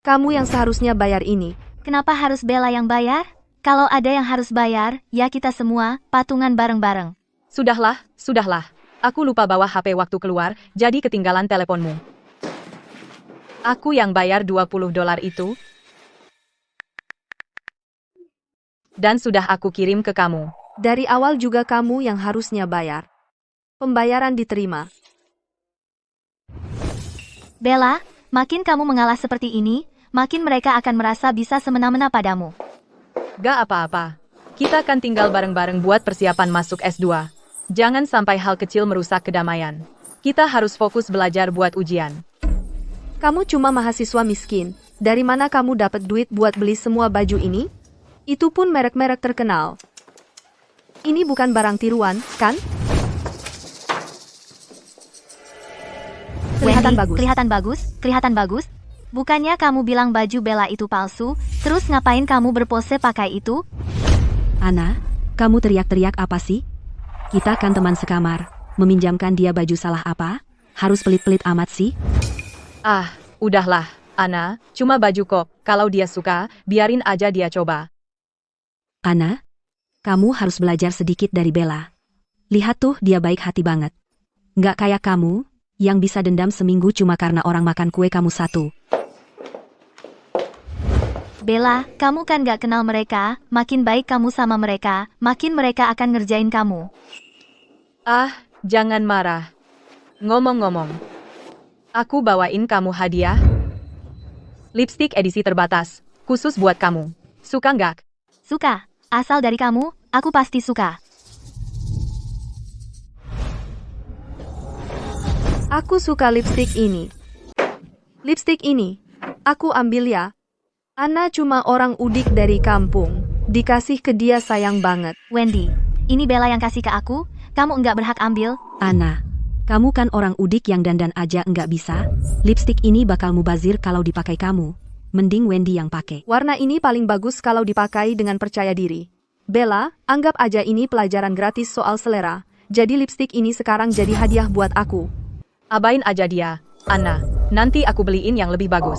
Kamu yang seharusnya bayar ini. Kenapa harus Bella yang bayar? Kalau ada yang harus bayar, ya kita semua, patungan bareng-bareng. Sudahlah, sudahlah. Aku lupa bawa HP waktu keluar, jadi ketinggalan teleponmu. Aku yang bayar $20 itu. Dan sudah aku kirim ke kamu. Dari awal juga kamu yang harusnya bayar. Pembayaran diterima. Bella, makin kamu mengalah seperti ini, makin mereka akan merasa bisa semena-mena padamu. Gak apa-apa. Kita kan tinggal bareng-bareng buat persiapan masuk S2. Jangan sampai hal kecil merusak kedamaian. Kita harus fokus belajar buat ujian. Kamu cuma mahasiswa miskin. Dari mana kamu dapat duit buat beli semua baju ini? Itu pun merek-merek terkenal. Ini bukan barang tiruan, kan? Kelihatan Wendy, bagus. kelihatan bagus. Bukannya kamu bilang baju Bella itu palsu, terus ngapain kamu berpose pakai itu? Ana, kamu teriak-teriak apa sih? Kita kan teman sekamar. Meminjamkan dia baju salah apa? Harus pelit-pelit amat sih? Ah, udahlah, Ana. Cuma baju kok. Kalau dia suka, biarin aja dia coba. Ana, kamu harus belajar sedikit dari Bella. Lihat tuh, dia baik hati banget. Nggak kayak kamu, yang bisa dendam seminggu cuma karena orang makan kue kamu satu. Bella, kamu kan gak kenal mereka, makin baik kamu sama mereka, makin mereka akan ngerjain kamu. Ah, jangan marah. Ngomong-ngomong, aku bawain kamu hadiah. Lipstik edisi terbatas, khusus buat kamu. Suka nggak? Suka, asal dari kamu, aku pasti suka. Aku suka lipstik ini. Lipstik ini. Aku ambil ya. Ana cuma orang udik dari kampung. Dikasih ke dia sayang banget. Wendy, ini Bella yang kasih ke aku, kamu enggak berhak ambil. Ana, kamu kan orang udik yang dandan aja nggak bisa. Lipstik ini bakal mubazir kalau dipakai kamu. Mending Wendy yang pakai. Warna ini paling bagus kalau dipakai dengan percaya diri. Bella, anggap aja ini pelajaran gratis soal selera. Jadi lipstik ini sekarang jadi hadiah buat aku. Abain aja dia, Ana. Nanti aku beliin yang lebih bagus.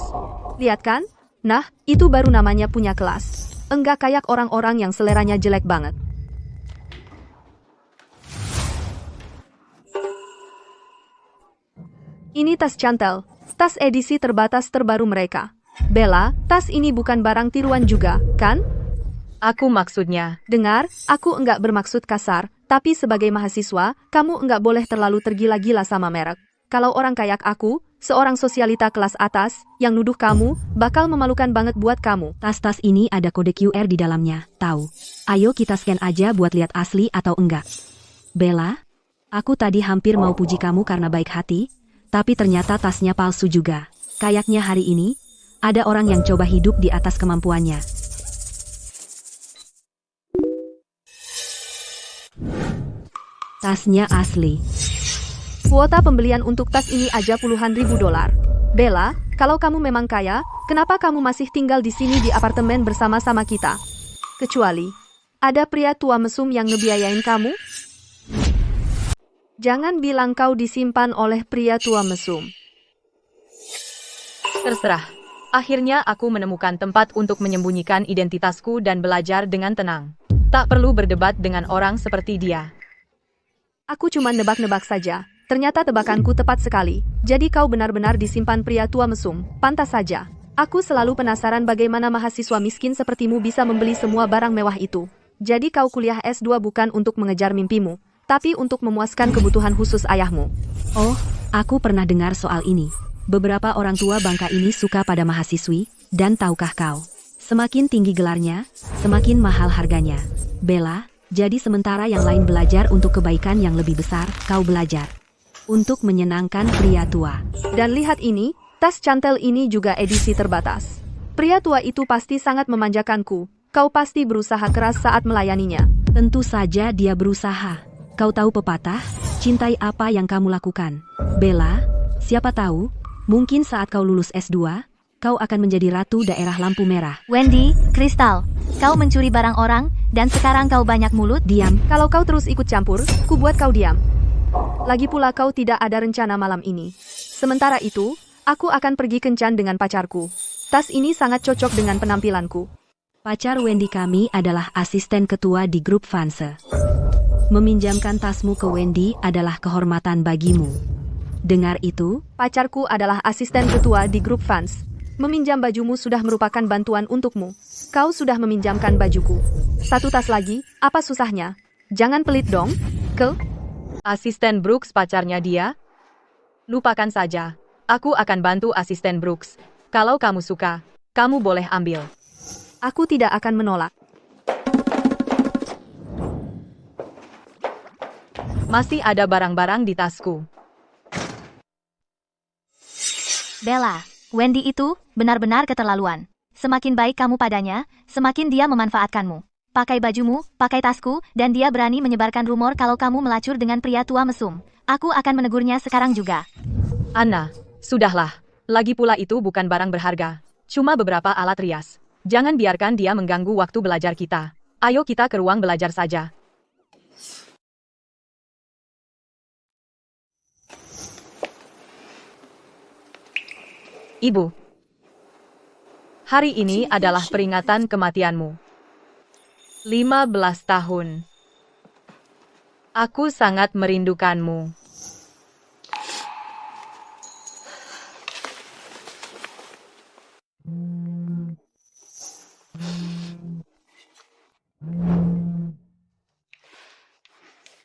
Lihat kan? Nah, itu baru namanya punya kelas. Enggak kayak orang-orang yang seleranya jelek banget. Ini tas cantel. Tas edisi terbatas terbaru mereka. Bella, tas ini bukan barang tiruan juga, kan? Aku maksudnya, Dengar, aku enggak bermaksud kasar, tapi sebagai mahasiswa, kamu enggak boleh terlalu tergila-gila sama merek. Kalau orang kayak aku, seorang sosialita kelas atas, yang nuduh kamu, bakal memalukan banget buat kamu. Tas-tas ini ada kode QR di dalamnya, tahu? Ayo kita scan aja buat lihat asli atau enggak. Bella, aku tadi hampir mau puji kamu karena baik hati, tapi ternyata tasnya palsu juga. Kayaknya hari ini, ada orang yang coba hidup di atas kemampuannya. Tasnya asli. Kuota pembelian untuk tas ini aja puluhan ribu dolar. Bella, kalau kamu memang kaya, kenapa kamu masih tinggal di sini di apartemen bersama-sama kita? Kecuali, ada pria tua mesum yang ngebiayain kamu? Jangan bilang kau disimpan oleh pria tua mesum. terserah. Akhirnya aku menemukan tempat untuk menyembunyikan identitasku dan belajar dengan tenang. Tak perlu berdebat dengan orang seperti dia. Aku cuma nebak-nebak saja. Ternyata tebakanku tepat sekali. Jadi kau benar-benar disimpan pria tua mesum. Pantas saja. Aku selalu penasaran bagaimana mahasiswa miskin sepertimu bisa membeli semua barang mewah itu. Jadi kau kuliah S2 bukan untuk mengejar mimpimu, tapi untuk memuaskan kebutuhan khusus ayahmu. Oh, aku pernah dengar soal ini. Beberapa orang tua bangka ini suka pada mahasiswi, dan tahukah kau? Semakin tinggi gelarnya, semakin mahal harganya. Bella, jadi sementara yang lain belajar untuk kebaikan yang lebih besar, kau belajar untuk menyenangkan pria tua. Dan lihat ini, tas cantel ini juga edisi terbatas. Pria tua itu pasti sangat memanjakanku. Kau pasti berusaha keras saat melayaninya. Tentu saja dia berusaha. Kau tahu pepatah, cintai apa yang kamu lakukan. Bella, siapa tahu, mungkin saat kau lulus S2, kau akan menjadi ratu daerah lampu merah. Wendy, Crystal, kau mencuri barang orang, dan sekarang kau banyak mulut. Diam. Kalau kau terus ikut campur, ku buat kau diam. Lagi pula kau tidak ada rencana malam ini. Sementara itu, aku akan pergi kencan dengan pacarku. Tas ini sangat cocok dengan penampilanku. Pacar Wendy kami adalah asisten ketua di grup fans. Meminjamkan tasmu ke Wendy adalah kehormatan bagimu. Dengar itu? Pacarku adalah asisten ketua di grup fans. Meminjam bajumu sudah merupakan bantuan untukmu. Kau sudah meminjamkan bajuku. 1 tas lagi, apa susahnya? Jangan pelit dong, Ke. Asisten Brooks pacarnya dia? Lupakan saja. Aku akan bantu asisten Brooks. Kalau kamu suka, kamu boleh ambil. Aku tidak akan menolak. Masih ada barang-barang di tasku. Bella, Wendy itu benar-benar keterlaluan. Semakin baik kamu padanya, semakin dia memanfaatkanmu. Pakai bajumu, pakai tasku, dan dia berani menyebarkan rumor kalau kamu melacur dengan pria tua mesum. Aku akan menegurnya sekarang juga. Anna, sudahlah. Lagi pula itu bukan barang berharga. Cuma beberapa alat rias. Jangan biarkan dia mengganggu waktu belajar kita. Ayo kita ke ruang belajar saja. Ibu, hari ini adalah peringatan kematianmu. 15 tahun. Aku sangat merindukanmu.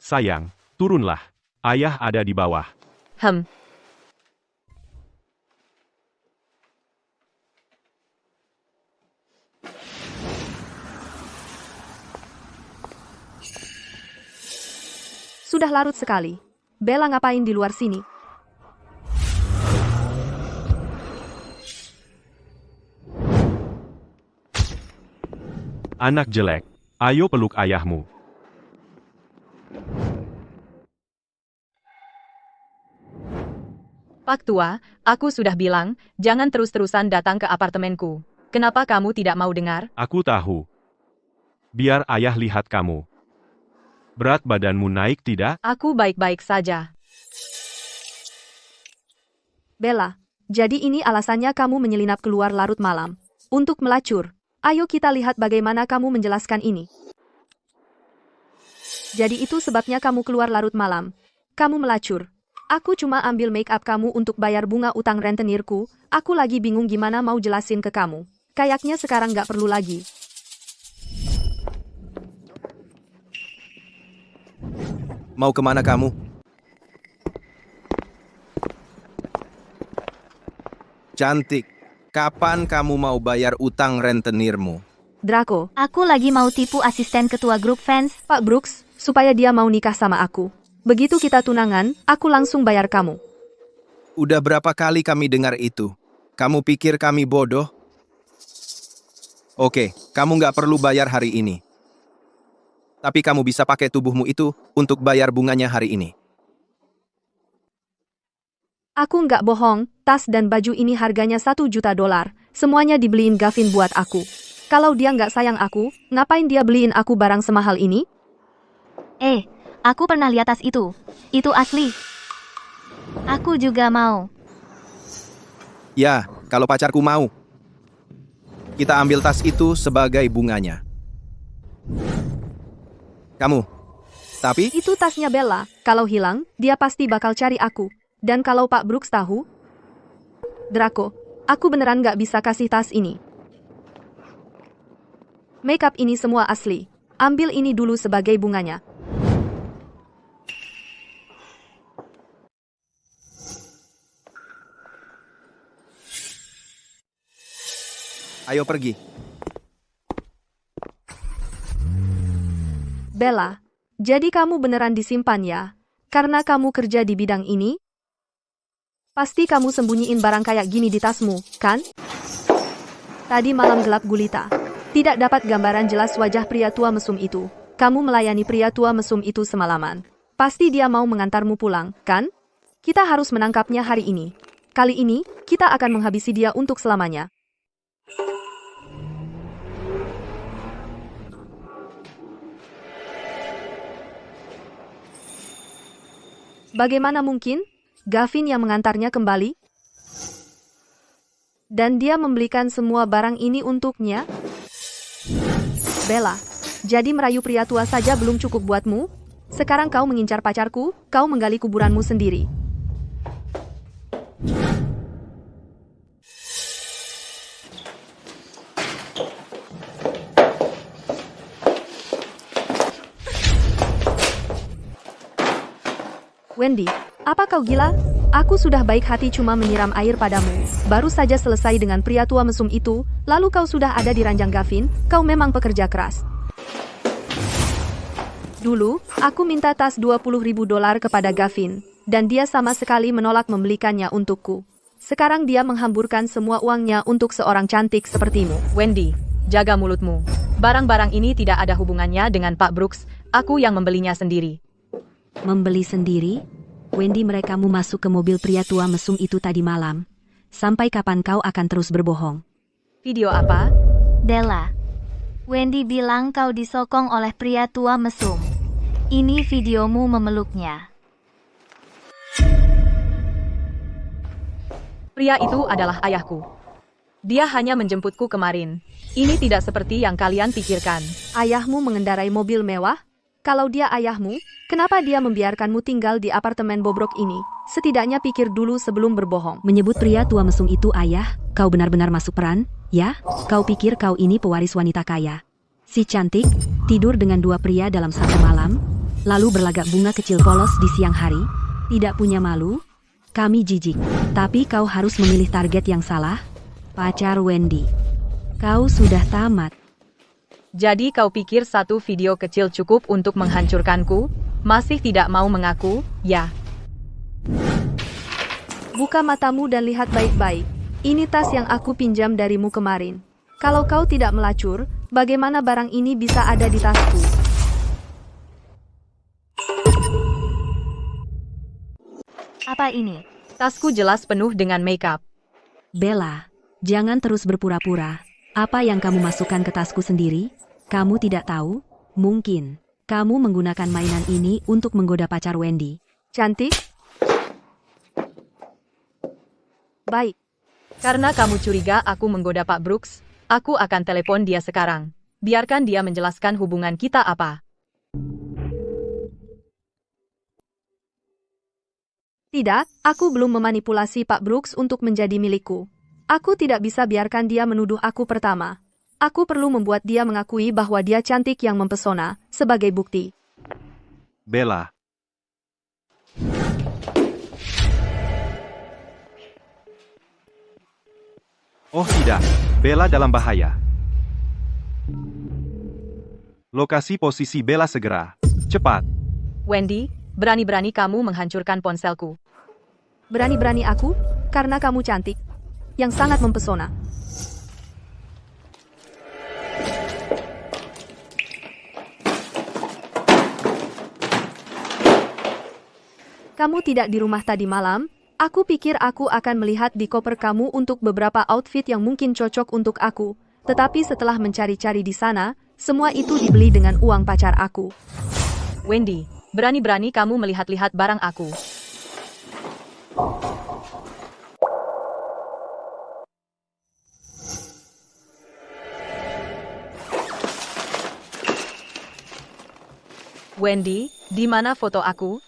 Sayang, turunlah. Ayah ada di bawah. Sudah larut sekali. Bella ngapain di luar sini? Anak jelek, ayo peluk ayahmu. Pak Tua, aku sudah bilang, jangan terus-terusan datang ke apartemenku. Kenapa kamu tidak mau dengar? Aku tahu. Biar ayah lihat kamu. Berat badanmu naik tidak? Aku baik-baik saja. Bella, jadi ini alasannya kamu menyelinap keluar larut malam. Untuk melacur. Ayo kita lihat bagaimana kamu menjelaskan ini. Jadi itu sebabnya kamu keluar larut malam. Kamu melacur. Aku cuma ambil make up kamu untuk bayar bunga utang rentenirku. Aku lagi bingung gimana mau jelasin ke kamu. Kayaknya sekarang nggak perlu lagi. Mau kemana kamu? Cantik, kapan kamu mau bayar utang rentenirmu? Draco, Aku lagi mau tipu asisten ketua grup fans. Pak Brooks, supaya dia mau nikah sama aku. Begitu kita tunangan, aku langsung bayar kamu. Udah berapa kali kami dengar itu? Kamu pikir kami bodoh? Oke, kamu nggak perlu bayar hari ini. Tapi kamu bisa pakai tubuhmu itu untuk bayar bunganya hari ini. Aku nggak bohong, tas dan baju ini harganya $1 juta. Semuanya dibeliin Gavin buat aku. Kalau dia nggak sayang aku, ngapain dia beliin aku barang semahal ini? Aku pernah lihat tas itu. Itu asli. Aku juga mau. Ya, kalau pacarku mau. Kita ambil tas itu sebagai bunganya. Kamu. Tapi, Itu tasnya Bella. Kalau hilang, dia pasti bakal cari aku. Dan kalau Pak Brooks tahu... Draco, aku beneran nggak bisa kasih tas ini. Makeup ini semua asli. Ambil ini dulu sebagai bunganya. ayo pergi. Bella, jadi kamu beneran disimpan ya? Karena kamu kerja di bidang ini? Pasti kamu sembunyiin barang kayak gini di tasmu, kan? Tadi malam gelap gulita. Tidak dapat gambaran jelas wajah pria tua mesum itu. Kamu melayani pria tua mesum itu semalaman. Pasti dia mau mengantarmu pulang, kan? Kita harus menangkapnya hari ini. Kali ini, kita akan menghabisi dia untuk selamanya. Bagaimana mungkin? Gavin yang mengantarnya kembali? Dan dia membelikan semua barang ini untuknya? Bella, jadi merayu pria tua saja belum cukup buatmu? Sekarang kau mengincar pacarku, kau menggali kuburanmu sendiri. Wendy, apa kau gila? Aku sudah baik hati cuma menyiram air padamu. Baru saja selesai dengan pria tua mesum itu, lalu kau sudah ada di ranjang Gavin, kau memang pekerja keras. Dulu, aku minta tas $20.000 kepada Gavin, dan dia sama sekali menolak membelikannya untukku. Sekarang dia menghamburkan semua uangnya untuk seorang cantik sepertimu. Wendy, jaga mulutmu. Barang-barang ini tidak ada hubungannya dengan Pak Brooks, aku yang membelinya sendiri. Membeli sendiri? Wendy, merekamu masuk ke mobil pria tua mesum itu tadi malam. Sampai kapan kau akan terus berbohong? Video apa? Bella, Wendy bilang kau disokong oleh pria tua mesum. Ini videomu memeluknya. Pria itu adalah ayahku. Dia hanya menjemputku kemarin. Ini tidak seperti yang kalian pikirkan. Ayahmu mengendarai mobil mewah? Kalau dia ayahmu, kenapa dia membiarkanmu tinggal di apartemen bobrok ini? Setidaknya pikir dulu sebelum berbohong. Menyebut pria tua mesum itu ayah, kau benar-benar masuk peran, ya? Kau pikir kau ini pewaris wanita kaya? Si cantik, tidur dengan dua pria dalam satu malam, lalu berlagak bunga kecil polos di siang hari? Tidak punya malu? Kami jijik. Tapi kau harus memilih target yang salah, pacar Wendy. Kau sudah tamat. Jadi kau pikir satu video kecil cukup untuk menghancurkanku? Masih tidak mau mengaku, ya? Buka matamu dan lihat baik-baik. Ini tas yang aku pinjam darimu kemarin. Kalau kau tidak melacur, bagaimana barang ini bisa ada di tasku? Apa ini? Tasku jelas penuh dengan makeup. Bella, jangan terus berpura-pura. Apa yang kamu masukkan ke tasku sendiri? Kamu tidak tahu? Mungkin kamu menggunakan mainan ini untuk menggoda pacar Wendy. Cantik? Baik. Karena kamu curiga aku menggoda Pak Brooks, aku akan telepon dia sekarang. Biarkan dia menjelaskan hubungan kita apa. Tidak, aku belum memanipulasi Pak Brooks untuk menjadi milikku. Aku tidak bisa biarkan dia menuduh aku pertama. Aku perlu membuat dia mengakui bahwa dia cantik yang mempesona, sebagai bukti. Bella. Oh tidak, Bella dalam bahaya. Lokasi posisi Bella segera. Cepat. Wendy, berani-berani kamu menghancurkan ponselku. Berani-berani aku, karena kamu cantik, yang sangat mempesona. Kamu tidak di rumah tadi malam? Aku pikir aku akan melihat di koper kamu untuk beberapa outfit yang mungkin cocok untuk aku. Tetapi setelah mencari-cari di sana, semua itu dibeli dengan uang pacar aku. Wendy, berani-berani kamu melihat-lihat barang aku. Wendy, di mana foto aku?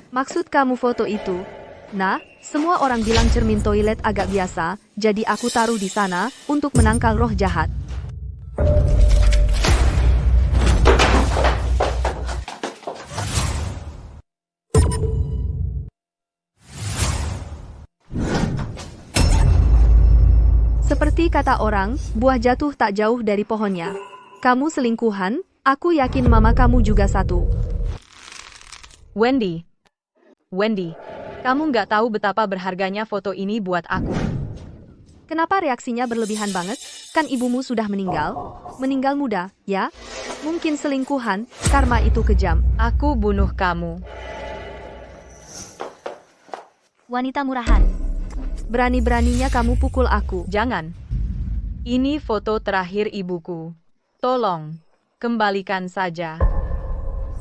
Maksud kamu foto itu? Nah, semua orang bilang cermin toilet agak biasa, jadi aku taruh di sana untuk menangkal roh jahat. Seperti kata orang, buah jatuh tak jauh dari pohonnya. Kamu selingkuhan, aku yakin mama kamu juga satu. Wendy, kamu nggak tahu betapa berharganya foto ini buat aku. Kenapa reaksinya berlebihan banget? Kan ibumu sudah meninggal? Meninggal muda, ya? Mungkin selingkuhan, karma itu kejam. Aku bunuh kamu. Wanita murahan. Berani-beraninya kamu pukul aku. Jangan. Ini foto terakhir ibuku. Tolong, kembalikan saja.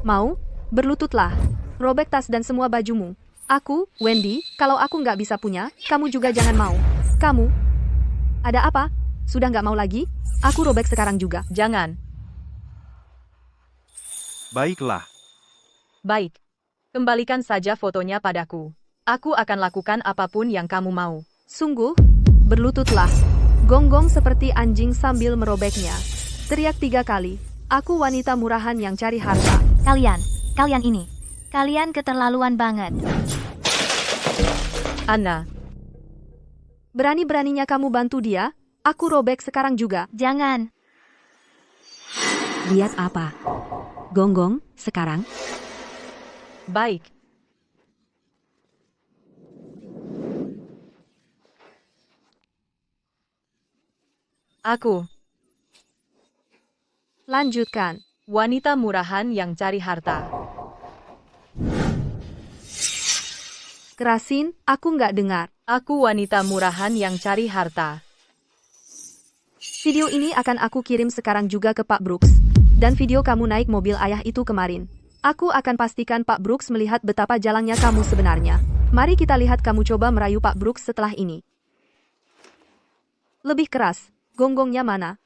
Mau? Berlututlah. Robek tas dan semua bajumu. Aku, Wendy, kalau aku nggak bisa punya, kamu juga jangan mau. Kamu? Ada apa? Sudah nggak mau lagi? Aku robek sekarang juga. Jangan. Baiklah. Baik. Kembalikan saja fotonya padaku. Aku akan lakukan apapun yang kamu mau. Sungguh? Berlututlah. Gonggong seperti anjing sambil merobeknya. Teriak 3 kali. Aku wanita murahan yang cari harta. Kalian ini. Kalian keterlaluan banget. Anna, Berani-beraninya kamu bantu dia? Aku robek sekarang juga. Jangan. Lihat apa? Gonggong, sekarang? baik. Aku, Lanjutkan. wanita murahan yang cari harta. Kerasin, aku nggak dengar. Aku wanita murahan yang cari harta. Video ini akan aku kirim sekarang juga ke Pak Brooks. Dan video kamu naik mobil ayah itu kemarin. Aku akan pastikan Pak Brooks melihat betapa jalangnya kamu sebenarnya. Mari kita lihat kamu coba merayu Pak Brooks setelah ini. Lebih keras. Gonggongnya mana?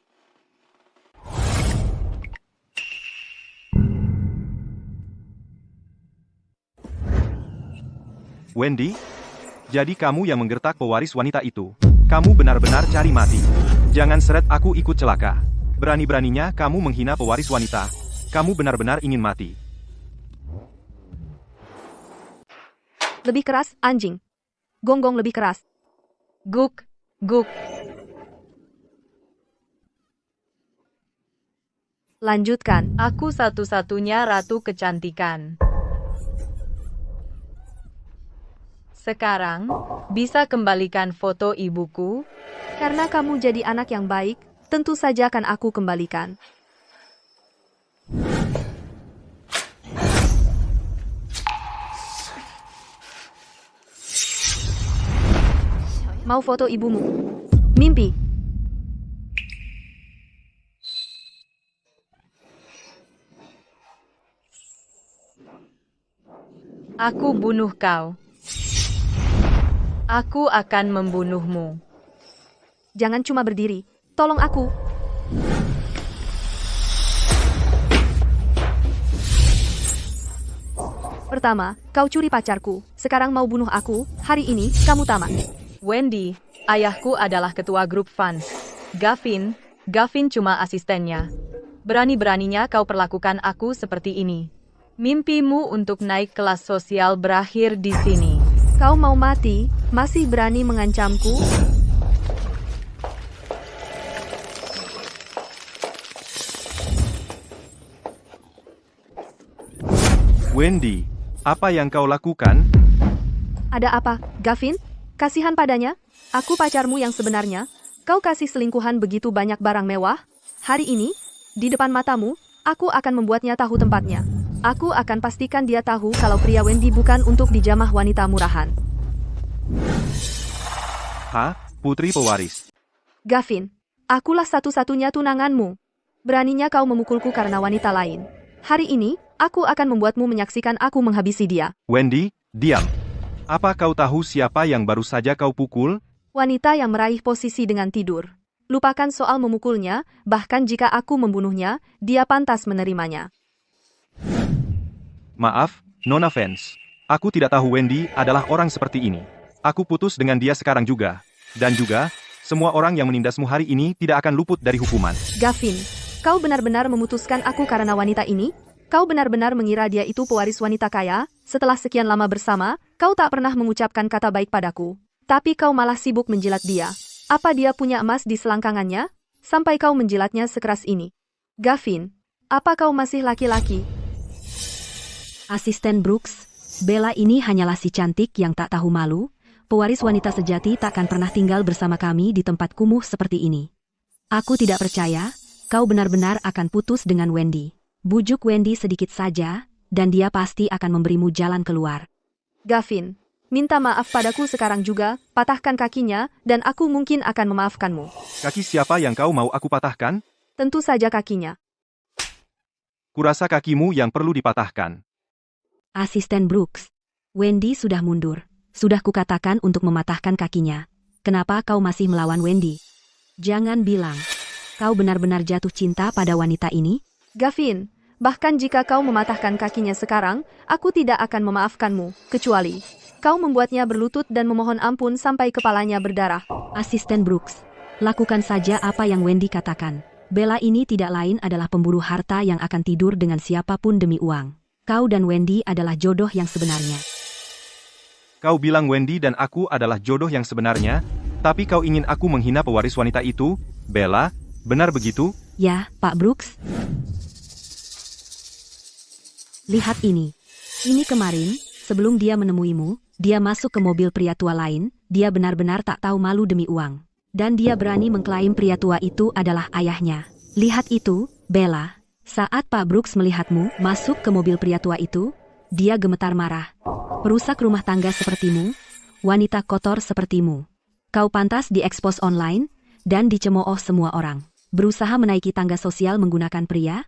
Wendy, jadi kamu yang menggertak pewaris wanita itu. Kamu benar-benar cari mati. Jangan seret aku ikut celaka. Berani-beraninya kamu menghina pewaris wanita. Kamu benar-benar ingin mati. Lebih keras, anjing. Gonggong lebih keras. Guk, guk. Lanjutkan. Aku satu-satunya ratu kecantikan. Sekarang, bisa kembalikan foto ibuku? Karena kamu jadi anak yang baik, tentu saja akan aku kembalikan. Mau foto ibumu? Mimpi. Aku bunuh kau. Aku akan membunuhmu. Jangan cuma berdiri. Tolong aku. Pertama, kau curi pacarku. Sekarang mau bunuh aku. Hari ini, kamu tamat. Wendy, ayahku adalah ketua grup fans. Gavin cuma asistennya. Berani-beraninya kau perlakukan aku seperti ini. Mimpimu untuk naik kelas sosial berakhir di sini. Kau mau mati? Masih berani mengancamku? Wendy, apa yang kau lakukan? Ada apa, Gavin? Kasihan padanya? Aku pacarmu yang sebenarnya. Kau kasih selingkuhan begitu banyak barang mewah. Hari ini, di depan matamu, aku akan membuatnya tahu tempatnya. Aku akan pastikan dia tahu kalau pria Wendy bukan untuk dijamah wanita murahan. Hah? Putri pewaris. Gavin, akulah satu-satunya tunanganmu. Beraninya kau memukulku karena wanita lain. Hari ini, aku akan membuatmu menyaksikan aku menghabisi dia. Wendy, diam. Apa kau tahu siapa yang baru saja kau pukul? Wanita yang meraih posisi dengan tidur. Lupakan soal memukulnya, bahkan jika aku membunuhnya, dia pantas menerimanya. Maaf, non offense. Aku tidak tahu Wendy adalah orang seperti ini. Aku putus dengan dia sekarang juga. Dan juga, semua orang yang menindasmu hari ini tidak akan luput dari hukuman. Gavin, kau benar-benar memutuskan aku karena wanita ini? Kau benar-benar mengira dia itu pewaris wanita kaya? Setelah sekian lama bersama, kau tak pernah mengucapkan kata baik padaku. Tapi kau malah sibuk menjilat dia. Apa dia punya emas di selangkangannya? Sampai kau menjilatnya sekeras ini. Gavin, apa kau masih laki-laki? Asisten Brooks, Bella ini hanyalah si cantik yang tak tahu malu. Pewaris wanita sejati takkan pernah tinggal bersama kami di tempat kumuh seperti ini. Aku tidak percaya, kau benar-benar akan putus dengan Wendy. Bujuk Wendy sedikit saja, dan dia pasti akan memberimu jalan keluar. Gavin, minta maaf padaku sekarang juga, patahkan kakinya, dan aku mungkin akan memaafkanmu. Kaki siapa yang kau mau aku patahkan? Tentu saja kakinya. Kurasa kakimu yang perlu dipatahkan. Asisten Brooks. Wendy sudah mundur. Sudah kukatakan untuk mematahkan kakinya. Kenapa kau masih melawan Wendy? Jangan bilang. Kau benar-benar jatuh cinta pada wanita ini? Gavin, bahkan jika kau mematahkan kakinya sekarang, aku tidak akan memaafkanmu, kecuali kau membuatnya berlutut dan memohon ampun sampai kepalanya berdarah. Asisten Brooks. Lakukan saja apa yang Wendy katakan. Bella ini tidak lain adalah pemburu harta yang akan tidur dengan siapapun demi uang. Kau dan Wendy adalah jodoh yang sebenarnya. Kau bilang Wendy dan aku adalah jodoh yang sebenarnya, tapi kau ingin aku menghina pewaris wanita itu, Bella? Benar begitu? Ya, Pak Brooks. Lihat ini. Ini kemarin, sebelum dia menemuimu, dia masuk ke mobil pria tua lain, dia benar-benar tak tahu malu demi uang. Dan dia berani mengklaim pria tua itu adalah ayahnya. Lihat itu, Bella. Saat Pak Brooks melihatmu masuk ke mobil pria tua itu, dia gemetar marah. Perusak rumah tangga sepertimu, wanita kotor sepertimu. Kau pantas diekspos online, dan dicemooh semua orang. Berusaha menaiki tangga sosial menggunakan pria?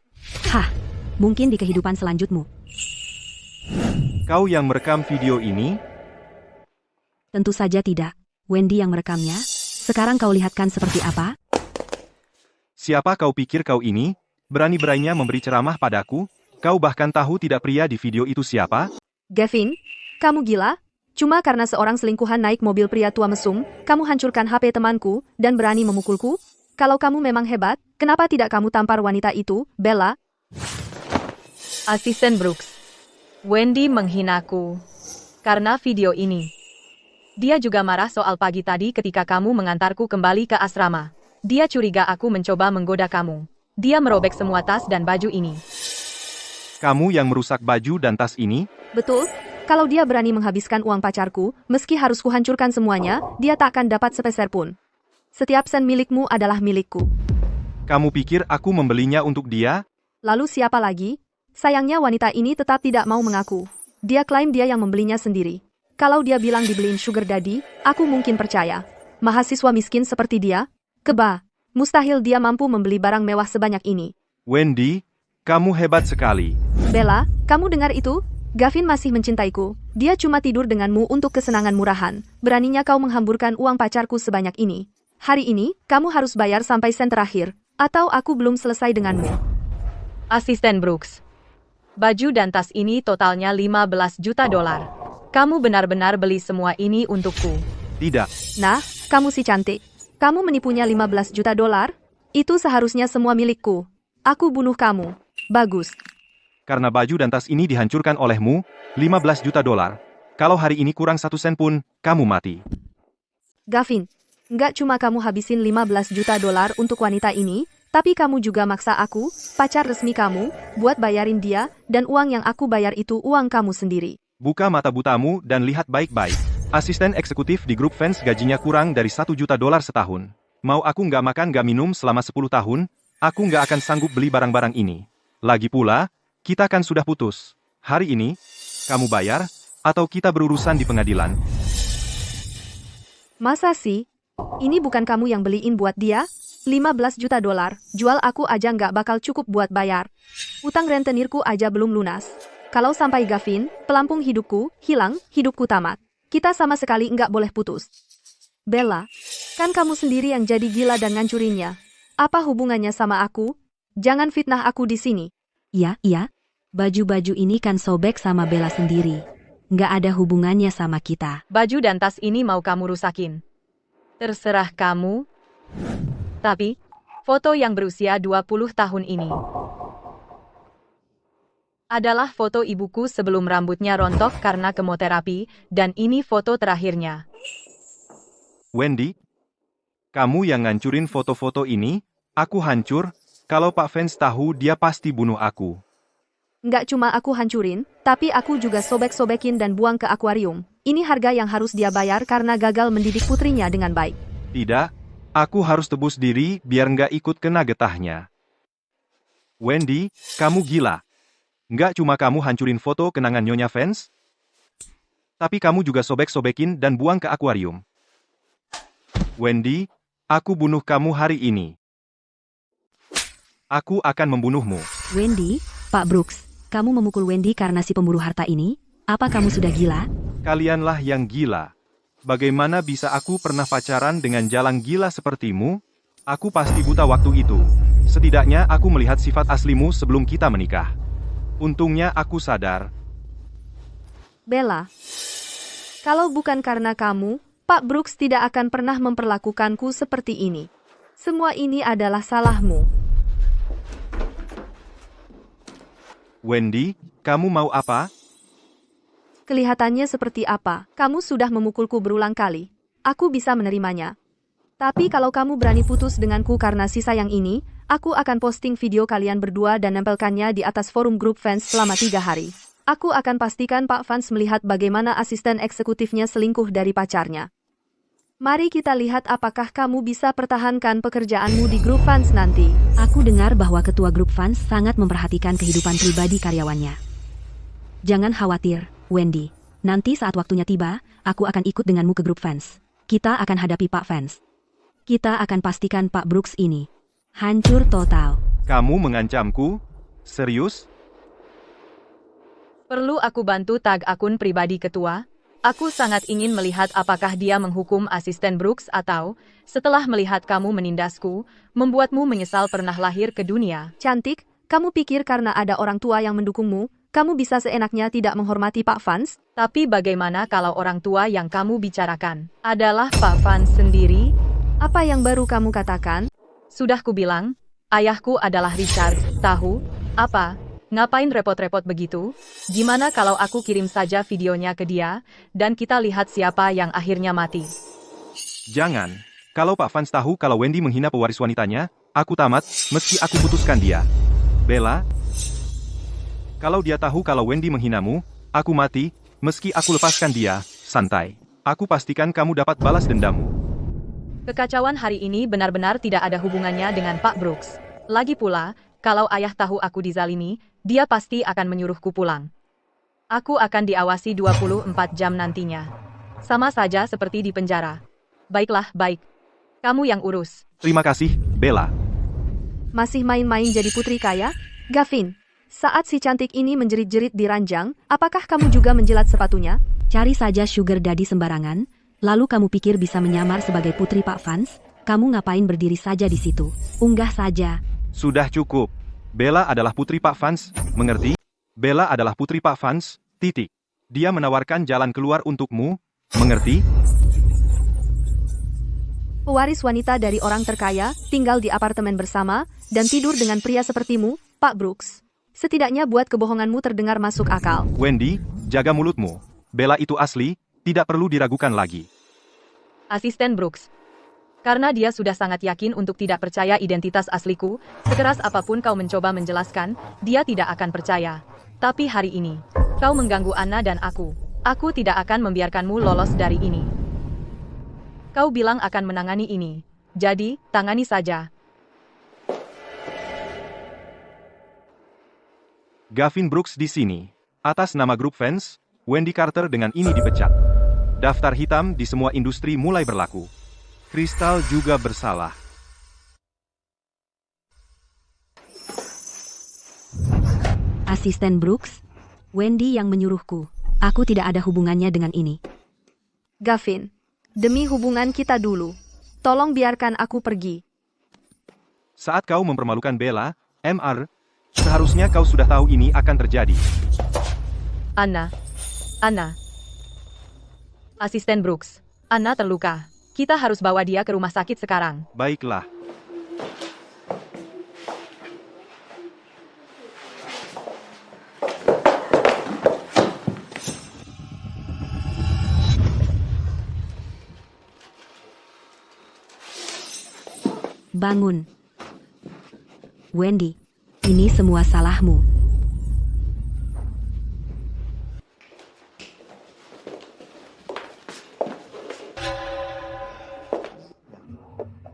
Hah, mungkin di kehidupan selanjutmu. Kau yang merekam video ini? Tentu saja tidak. Wendy yang merekamnya. Sekarang kau lihatkan seperti apa? Siapa kau pikir kau ini? Berani-beraninya memberi ceramah padaku? Kau bahkan tahu tidak pria di video itu siapa? Gavin, kamu gila? Cuma karena seorang selingkuhan naik mobil pria tua mesum, kamu hancurkan HP temanku, dan berani memukulku? Kalau kamu memang hebat, kenapa tidak kamu tampar wanita itu, Bella? Asisten Brooks. Wendy menghinaku karena video ini. Dia juga marah soal pagi tadi ketika kamu mengantarku kembali ke asrama. Dia curiga aku mencoba menggoda kamu. Dia merobek semua tas dan baju ini. Kamu yang merusak baju dan tas ini? Betul, kalau dia berani menghabiskan uang pacarku, meski harus kuhancurkan semuanya, dia tak akan dapat sepeser pun. Setiap sen milikmu adalah milikku. Kamu pikir aku membelinya untuk dia? Lalu siapa lagi? Sayangnya wanita ini tetap tidak mau mengaku. Dia klaim dia yang membelinya sendiri. Kalau dia bilang dibeliin sugar daddy, aku mungkin percaya. Mahasiswa miskin seperti dia? Keba, mustahil dia mampu membeli barang mewah sebanyak ini. Wendy, kamu hebat sekali. Bella, kamu dengar itu? Gavin masih mencintaiku. Dia cuma tidur denganmu untuk kesenangan murahan. Beraninya kau menghamburkan uang pacarku sebanyak ini. Hari ini, kamu harus bayar sampai sen terakhir. Atau aku belum selesai denganmu. Asisten Brooks. Baju dan tas ini totalnya 15 juta dolar. Kamu benar-benar beli semua ini untukku. Tidak. Nah, kamu si cantik. Kamu menipunya 15 juta dolar? Itu seharusnya semua milikku. Aku bunuh kamu. Bagus. Karena baju dan tas ini dihancurkan olehmu, 15 juta dolar. Kalau hari ini kurang 1 sen pun, kamu mati. Gavin, nggak cuma kamu habisin 15 juta dolar untuk wanita ini, tapi kamu juga maksa aku, pacar resmi kamu, buat bayarin dia, dan uang yang aku bayar itu uang kamu sendiri. Buka mata butamu dan lihat baik-baik. Asisten eksekutif di grup fans gajinya kurang dari 1 juta dolar setahun. Mau aku nggak makan nggak minum selama 10 tahun, aku nggak akan sanggup beli barang-barang ini. Lagi pula, kita kan sudah putus. Hari ini, kamu bayar, atau kita berurusan di pengadilan. Masa sih? Ini bukan kamu yang beliin buat dia? 15 juta dolar, jual aku aja nggak bakal cukup buat bayar. Utang rentenirku aja belum lunas. Kalau sampai Gavin, pelampung hidupku, hilang, hidupku tamat. Kita sama sekali nggak boleh putus. Bella, kan kamu sendiri yang jadi gila dan ngancurinnya. Apa hubungannya sama aku? Jangan fitnah aku di sini. Iya. Baju-baju ini kan sobek sama Bella sendiri. Nggak ada hubungannya sama kita. Baju dan tas ini mau kamu rusakin. Terserah kamu. Tapi, foto yang berusia 20 tahun ini adalah foto ibuku sebelum rambutnya rontok karena kemoterapi, dan ini foto terakhirnya. Wendy, kamu yang ngancurin foto-foto ini, aku hancur, kalau Pak Fans tahu dia pasti bunuh aku. Nggak cuma aku hancurin, tapi aku juga sobek-sobekin dan buang ke akuarium. Ini harga yang harus dia bayar karena gagal mendidik putrinya dengan baik. Tidak, aku harus tebus diri biar nggak ikut kena getahnya. Wendy, kamu gila. Nggak cuma kamu hancurin foto kenangan Nyonya Fans, Tapi kamu juga sobek-sobekin dan buang ke akuarium. Wendy, aku bunuh kamu hari ini. Aku akan membunuhmu. Wendy, Pak Brooks, kamu memukul Wendy karena si pemburu harta ini? Apa kamu sudah gila? Kalianlah yang gila. Bagaimana bisa aku pernah pacaran dengan jalang gila sepertimu? Aku pasti buta waktu itu. Setidaknya aku melihat sifat aslimu sebelum kita menikah. Untungnya aku sadar. Bella, kalau bukan karena kamu, Pak Brooks tidak akan pernah memperlakukanku seperti ini. Semua ini adalah salahmu. Wendy, kamu mau apa? Kelihatannya seperti apa? Kamu sudah memukulku berulang kali. Aku bisa menerimanya. Tapi kalau kamu berani putus denganku karena sisa yang ini, aku akan posting video kalian berdua dan nempelkannya di atas forum grup fans selama 3 hari. Aku akan pastikan Pak Fans melihat bagaimana asisten eksekutifnya selingkuh dari pacarnya. Mari kita lihat apakah kamu bisa pertahankan pekerjaanmu di grup fans nanti. Aku dengar bahwa ketua grup fans sangat memperhatikan kehidupan pribadi karyawannya. Jangan khawatir, Wendy. Nanti saat waktunya tiba, aku akan ikut denganmu ke grup fans. Kita akan hadapi Pak Fans. Kita akan pastikan Pak Brooks ini hancur total. Kamu mengancamku? Serius? Perlu aku bantu tag akun pribadi ketua? Aku sangat ingin melihat apakah dia menghukum asisten Brooks atau, setelah melihat kamu menindasku, membuatmu menyesal pernah lahir ke dunia. Cantik, kamu pikir karena ada orang tua yang mendukungmu, kamu bisa seenaknya tidak menghormati Pak Fans? Tapi bagaimana kalau orang tua yang kamu bicarakan adalah Pak Fans sendiri? Apa yang baru kamu katakan? Sudah kubilang, ayahku adalah Richard, tahu? Apa? Ngapain repot-repot begitu? Gimana kalau aku kirim saja videonya ke dia, dan kita lihat siapa yang akhirnya mati? Jangan. Kalau Pak Fans tahu kalau Wendy menghina pewaris wanitanya, aku tamat, meski aku putuskan dia. Bella, kalau dia tahu kalau Wendy menghinamu, aku mati, meski aku lepaskan dia, santai. Aku pastikan kamu dapat balas dendammu. Kekacauan hari ini benar-benar tidak ada hubungannya dengan Pak Brooks. Lagi pula, kalau ayah tahu aku dizalimi, dia pasti akan menyuruhku pulang. Aku akan diawasi 24 jam nantinya. Sama saja seperti di penjara. Baiklah, baik. Kamu yang urus. Terima kasih, Bella. Masih main-main jadi putri kaya? Gavin, saat si cantik ini menjerit-jerit di ranjang, apakah kamu juga menjilat sepatunya? Cari saja sugar daddy sembarangan, lalu kamu pikir bisa menyamar sebagai putri Pak Fans? Kamu ngapain berdiri saja di situ? Unggah saja. Sudah cukup. Bella adalah putri Pak Fans, mengerti? Bella adalah putri Pak Fans, titik. Dia menawarkan jalan keluar untukmu, mengerti? Pewaris wanita dari orang terkaya, tinggal di apartemen bersama, dan tidur dengan pria sepertimu, Pak Brooks. Setidaknya buat kebohonganmu terdengar masuk akal. Wendy, jaga mulutmu. Bella itu asli, tidak perlu diragukan lagi. Asisten Brooks. Karena dia sudah sangat yakin untuk tidak percaya identitas asliku, sekeras apapun kau mencoba menjelaskan, dia tidak akan percaya. Tapi hari ini, kau mengganggu Anna dan aku. Aku tidak akan membiarkanmu lolos dari ini. Kau bilang akan menangani ini. Jadi, tangani saja. Gavin Brooks di sini. Atas nama grup fans, Wendy Carter dengan ini dipecat. Daftar hitam di semua industri mulai berlaku. Crystal juga bersalah. Asisten Brooks, Wendy yang menyuruhku. Aku tidak ada hubungannya dengan ini. Gavin, demi hubungan kita dulu, tolong biarkan aku pergi. Saat kau mempermalukan Bella, Mr., seharusnya kau sudah tahu ini akan terjadi. Anna. Asisten Brooks. Anna terluka. Kita harus bawa dia ke rumah sakit sekarang. Baiklah. Bangun. Wendy, ini semua salahmu.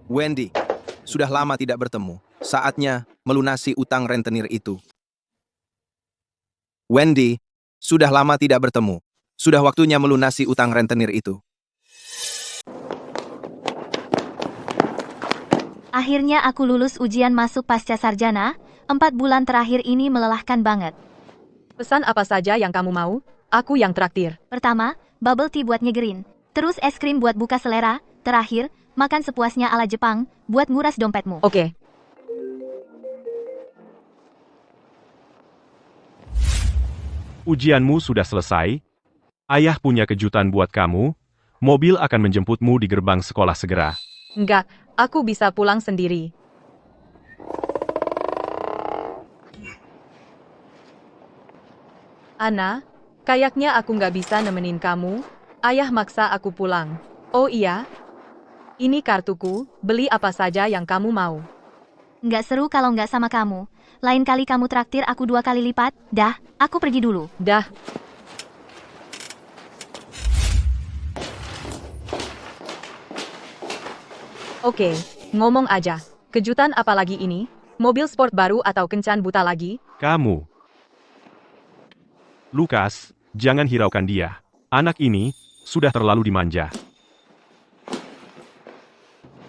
Wendy, sudah lama tidak bertemu. Saatnya melunasi utang rentenir itu. Wendy, sudah lama tidak bertemu. Sudah waktunya melunasi utang rentenir itu. Akhirnya aku lulus ujian masuk pasca sarjana. 4 bulan terakhir ini melelahkan banget. Pesan apa saja yang kamu mau? Aku yang traktir. Pertama, bubble tea buat nyegerin. Terus es krim buat buka selera. Terakhir, makan sepuasnya ala Jepang, buat nguras dompetmu. Oke. Ujianmu sudah selesai. Ayah punya kejutan buat kamu. Mobil akan menjemputmu di gerbang sekolah segera. Enggak, aku bisa pulang sendiri. Ana, kayaknya aku nggak bisa nemenin kamu. Ayah maksa aku pulang. Oh iya? Ini kartuku, beli apa saja yang kamu mau. Nggak seru kalau nggak sama kamu. Lain kali kamu traktir aku 2 kali lipat. Dah, aku pergi dulu. Dah. Oke, ngomong aja. Kejutan apa lagi ini? Mobil sport baru atau kencan buta lagi? Kamu. Lukas, jangan hiraukan dia. Anak ini sudah terlalu dimanja.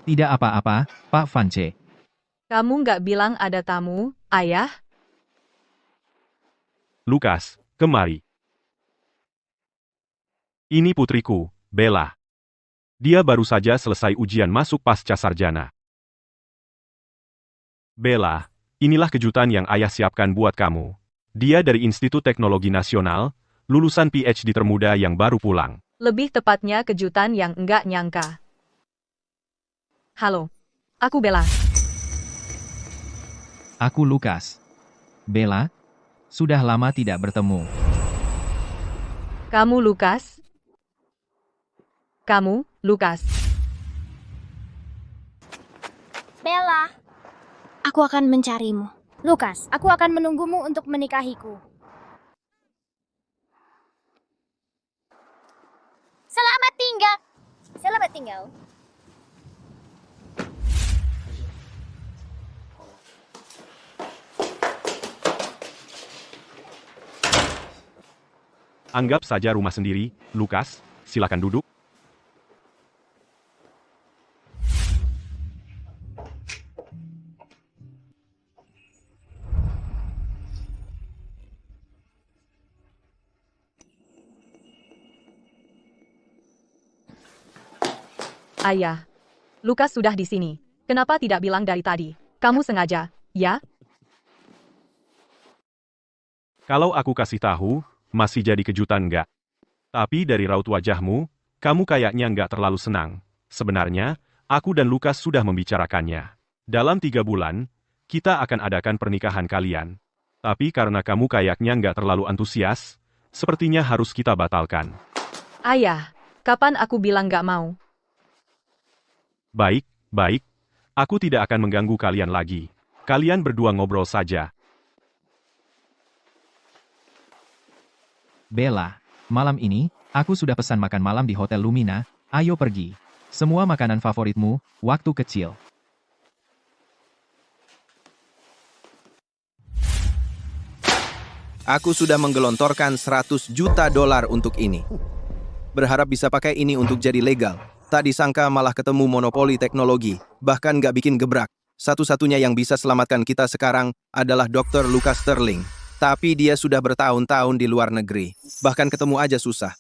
Tidak apa-apa, Pak Vance. Kamu nggak bilang ada tamu, ayah? Lukas, kemari. Ini putriku, Bella. Dia baru saja selesai ujian masuk pasca sarjana. Bella, inilah kejutan yang ayah siapkan buat kamu. Dia dari Institut Teknologi Nasional, lulusan PhD termuda yang baru pulang. Lebih tepatnya kejutan yang enggak nyangka. Halo, aku Bella. Aku Lukas. Bella, sudah lama tidak bertemu. Kamu Lukas? Kamu, Lukas. Bella, aku akan mencarimu. Lukas, aku akan menunggumu untuk menikahiku. Selamat tinggal. Selamat tinggal. Anggap saja rumah sendiri, Lukas, silakan duduk. Ayah, Lukas sudah di sini. Kenapa tidak bilang dari tadi? Kamu sengaja, ya? Kalau aku kasih tahu, masih jadi kejutan nggak? Tapi dari raut wajahmu, kamu kayaknya nggak terlalu senang. Sebenarnya, aku dan Lukas sudah membicarakannya. Dalam 3 bulan, kita akan adakan pernikahan kalian. Tapi karena kamu kayaknya nggak terlalu antusias, sepertinya harus kita batalkan. Ayah, kapan aku bilang nggak mau? Baik, baik. Aku tidak akan mengganggu kalian lagi. Kalian berdua ngobrol saja. Bella, malam ini, aku sudah pesan makan malam di Hotel Lumina. Ayo pergi. Semua makanan favoritmu, waktu kecil. Aku sudah menggelontorkan 100 juta dolar untuk ini. Berharap bisa pakai ini untuk jadi legal. Tak disangka malah ketemu monopoli teknologi, bahkan nggak bikin gebrak. Satu-satunya yang bisa selamatkan kita sekarang adalah Dr. Lucas Sterling. Tapi dia sudah bertahun-tahun di luar negeri. Bahkan ketemu aja susah.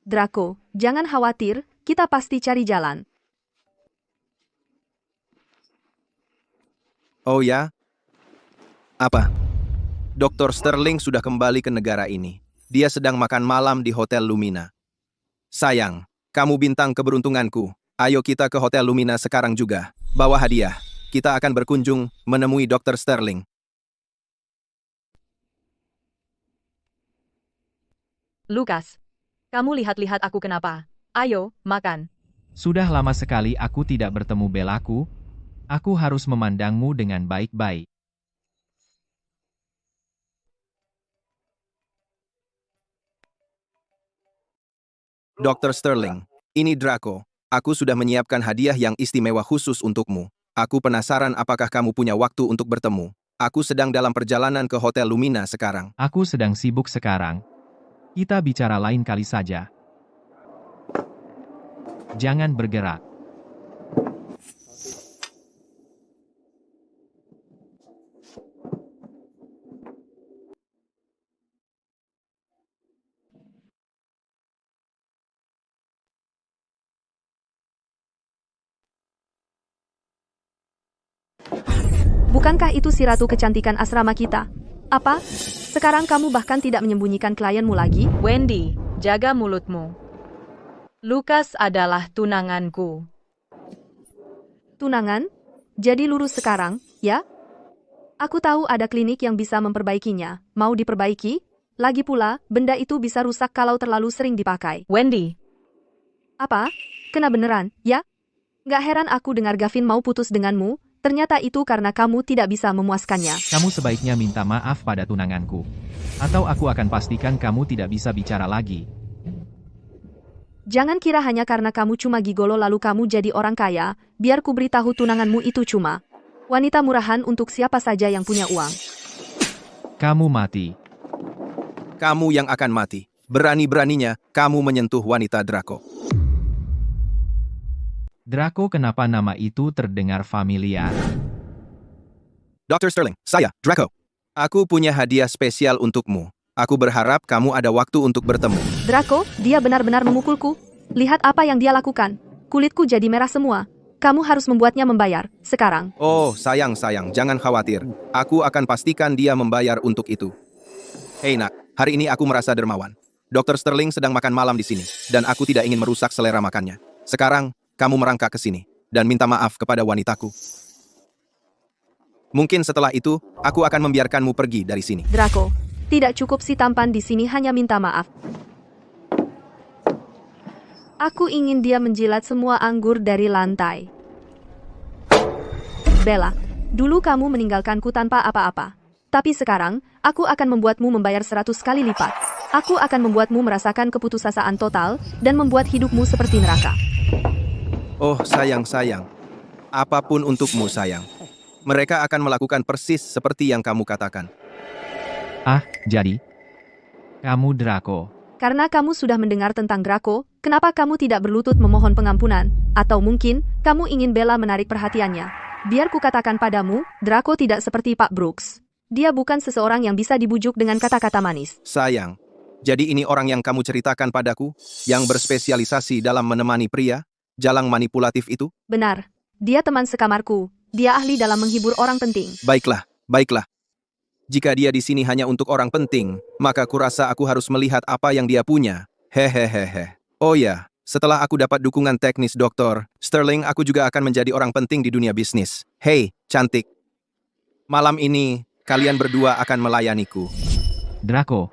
Draco, jangan khawatir, kita pasti cari jalan. Oh ya? Apa? Dr. Sterling sudah kembali ke negara ini. Dia sedang makan malam di Hotel Lumina. Sayang, kamu bintang keberuntunganku. Ayo kita ke Hotel Lumina sekarang juga. Bawa hadiah. Kita akan berkunjung menemui Dr. Sterling. Lukas, kamu lihat-lihat aku kenapa? Ayo, makan. Sudah lama sekali aku tidak bertemu Bellaku. Aku harus memandangmu dengan baik-baik. Dr. Sterling, ini Draco. Aku sudah menyiapkan hadiah yang istimewa khusus untukmu. Aku penasaran apakah kamu punya waktu untuk bertemu. Aku sedang dalam perjalanan ke Hotel Lumina sekarang. Aku sedang sibuk sekarang. Kita bicara lain kali saja. Jangan bergerak. Bukankah itu si ratu kecantikan asrama kita? Apa? Sekarang kamu bahkan tidak menyembunyikan klienmu lagi? Wendy, jaga mulutmu. Lukas adalah tunanganku. Tunangan? Jadi lurus sekarang, ya? Aku tahu ada klinik yang bisa memperbaikinya. Mau diperbaiki? Lagi pula, benda itu bisa rusak kalau terlalu sering dipakai. Wendy, Apa? Kena beneran, ya? Gak heran aku dengar Gavin mau putus denganmu. Ternyata itu karena kamu tidak bisa memuaskannya. Kamu sebaiknya minta maaf pada tunanganku. Atau aku akan pastikan kamu tidak bisa bicara lagi. Jangan kira hanya karena kamu cuma gigolo lalu kamu jadi orang kaya, biar ku beritahu tunanganmu itu cuma wanita murahan untuk siapa saja yang punya uang. Kamu mati. Kamu yang akan mati. Berani-beraninya kamu menyentuh wanita Draco. Draco, kenapa nama itu terdengar familiar? Dr. Sterling, saya, Draco. Aku punya hadiah spesial untukmu. Aku berharap kamu ada waktu untuk bertemu. Draco, dia benar-benar memukulku. Lihat apa yang dia lakukan. Kulitku jadi merah semua. Kamu harus membuatnya membayar, sekarang. Oh, sayang, jangan khawatir. Aku akan pastikan dia membayar untuk itu. Hei nak, hari ini aku merasa dermawan. Dr. Sterling sedang makan malam di sini, dan aku tidak ingin merusak selera makannya. Sekarang, kamu merangkak ke sini, dan minta maaf kepada wanitaku. Mungkin setelah itu, aku akan membiarkanmu pergi dari sini. Draco, tidak cukup si tampan di sini hanya minta maaf. Aku ingin dia menjilat semua anggur dari lantai. Bella, dulu kamu meninggalkanku tanpa apa-apa. Tapi sekarang, aku akan membuatmu membayar 100 kali lipat. Aku akan membuatmu merasakan keputusasaan total, dan membuat hidupmu seperti neraka. Oh, sayang. Apapun untukmu, sayang. Mereka akan melakukan persis seperti yang kamu katakan. Ah, jadi? Kamu Draco. Karena kamu sudah mendengar tentang Draco, kenapa kamu tidak berlutut memohon pengampunan? Atau mungkin, kamu ingin Bella menarik perhatiannya? Biar ku katakan padamu, Draco tidak seperti Pak Brooks. Dia bukan seseorang yang bisa dibujuk dengan kata-kata manis. Sayang, jadi ini orang yang kamu ceritakan padaku, yang berspesialisasi dalam menemani pria, jalang manipulatif itu? Benar. Dia teman sekamarku. Dia ahli dalam menghibur orang penting. Baiklah. Jika dia di sini hanya untuk orang penting, maka kurasa aku harus melihat apa yang dia punya. Hehehehe. Oh ya, setelah aku dapat dukungan teknis Dr. Sterling, aku juga akan menjadi orang penting di dunia bisnis. Hei, cantik. Malam ini, kalian berdua akan melayaniku. Draco,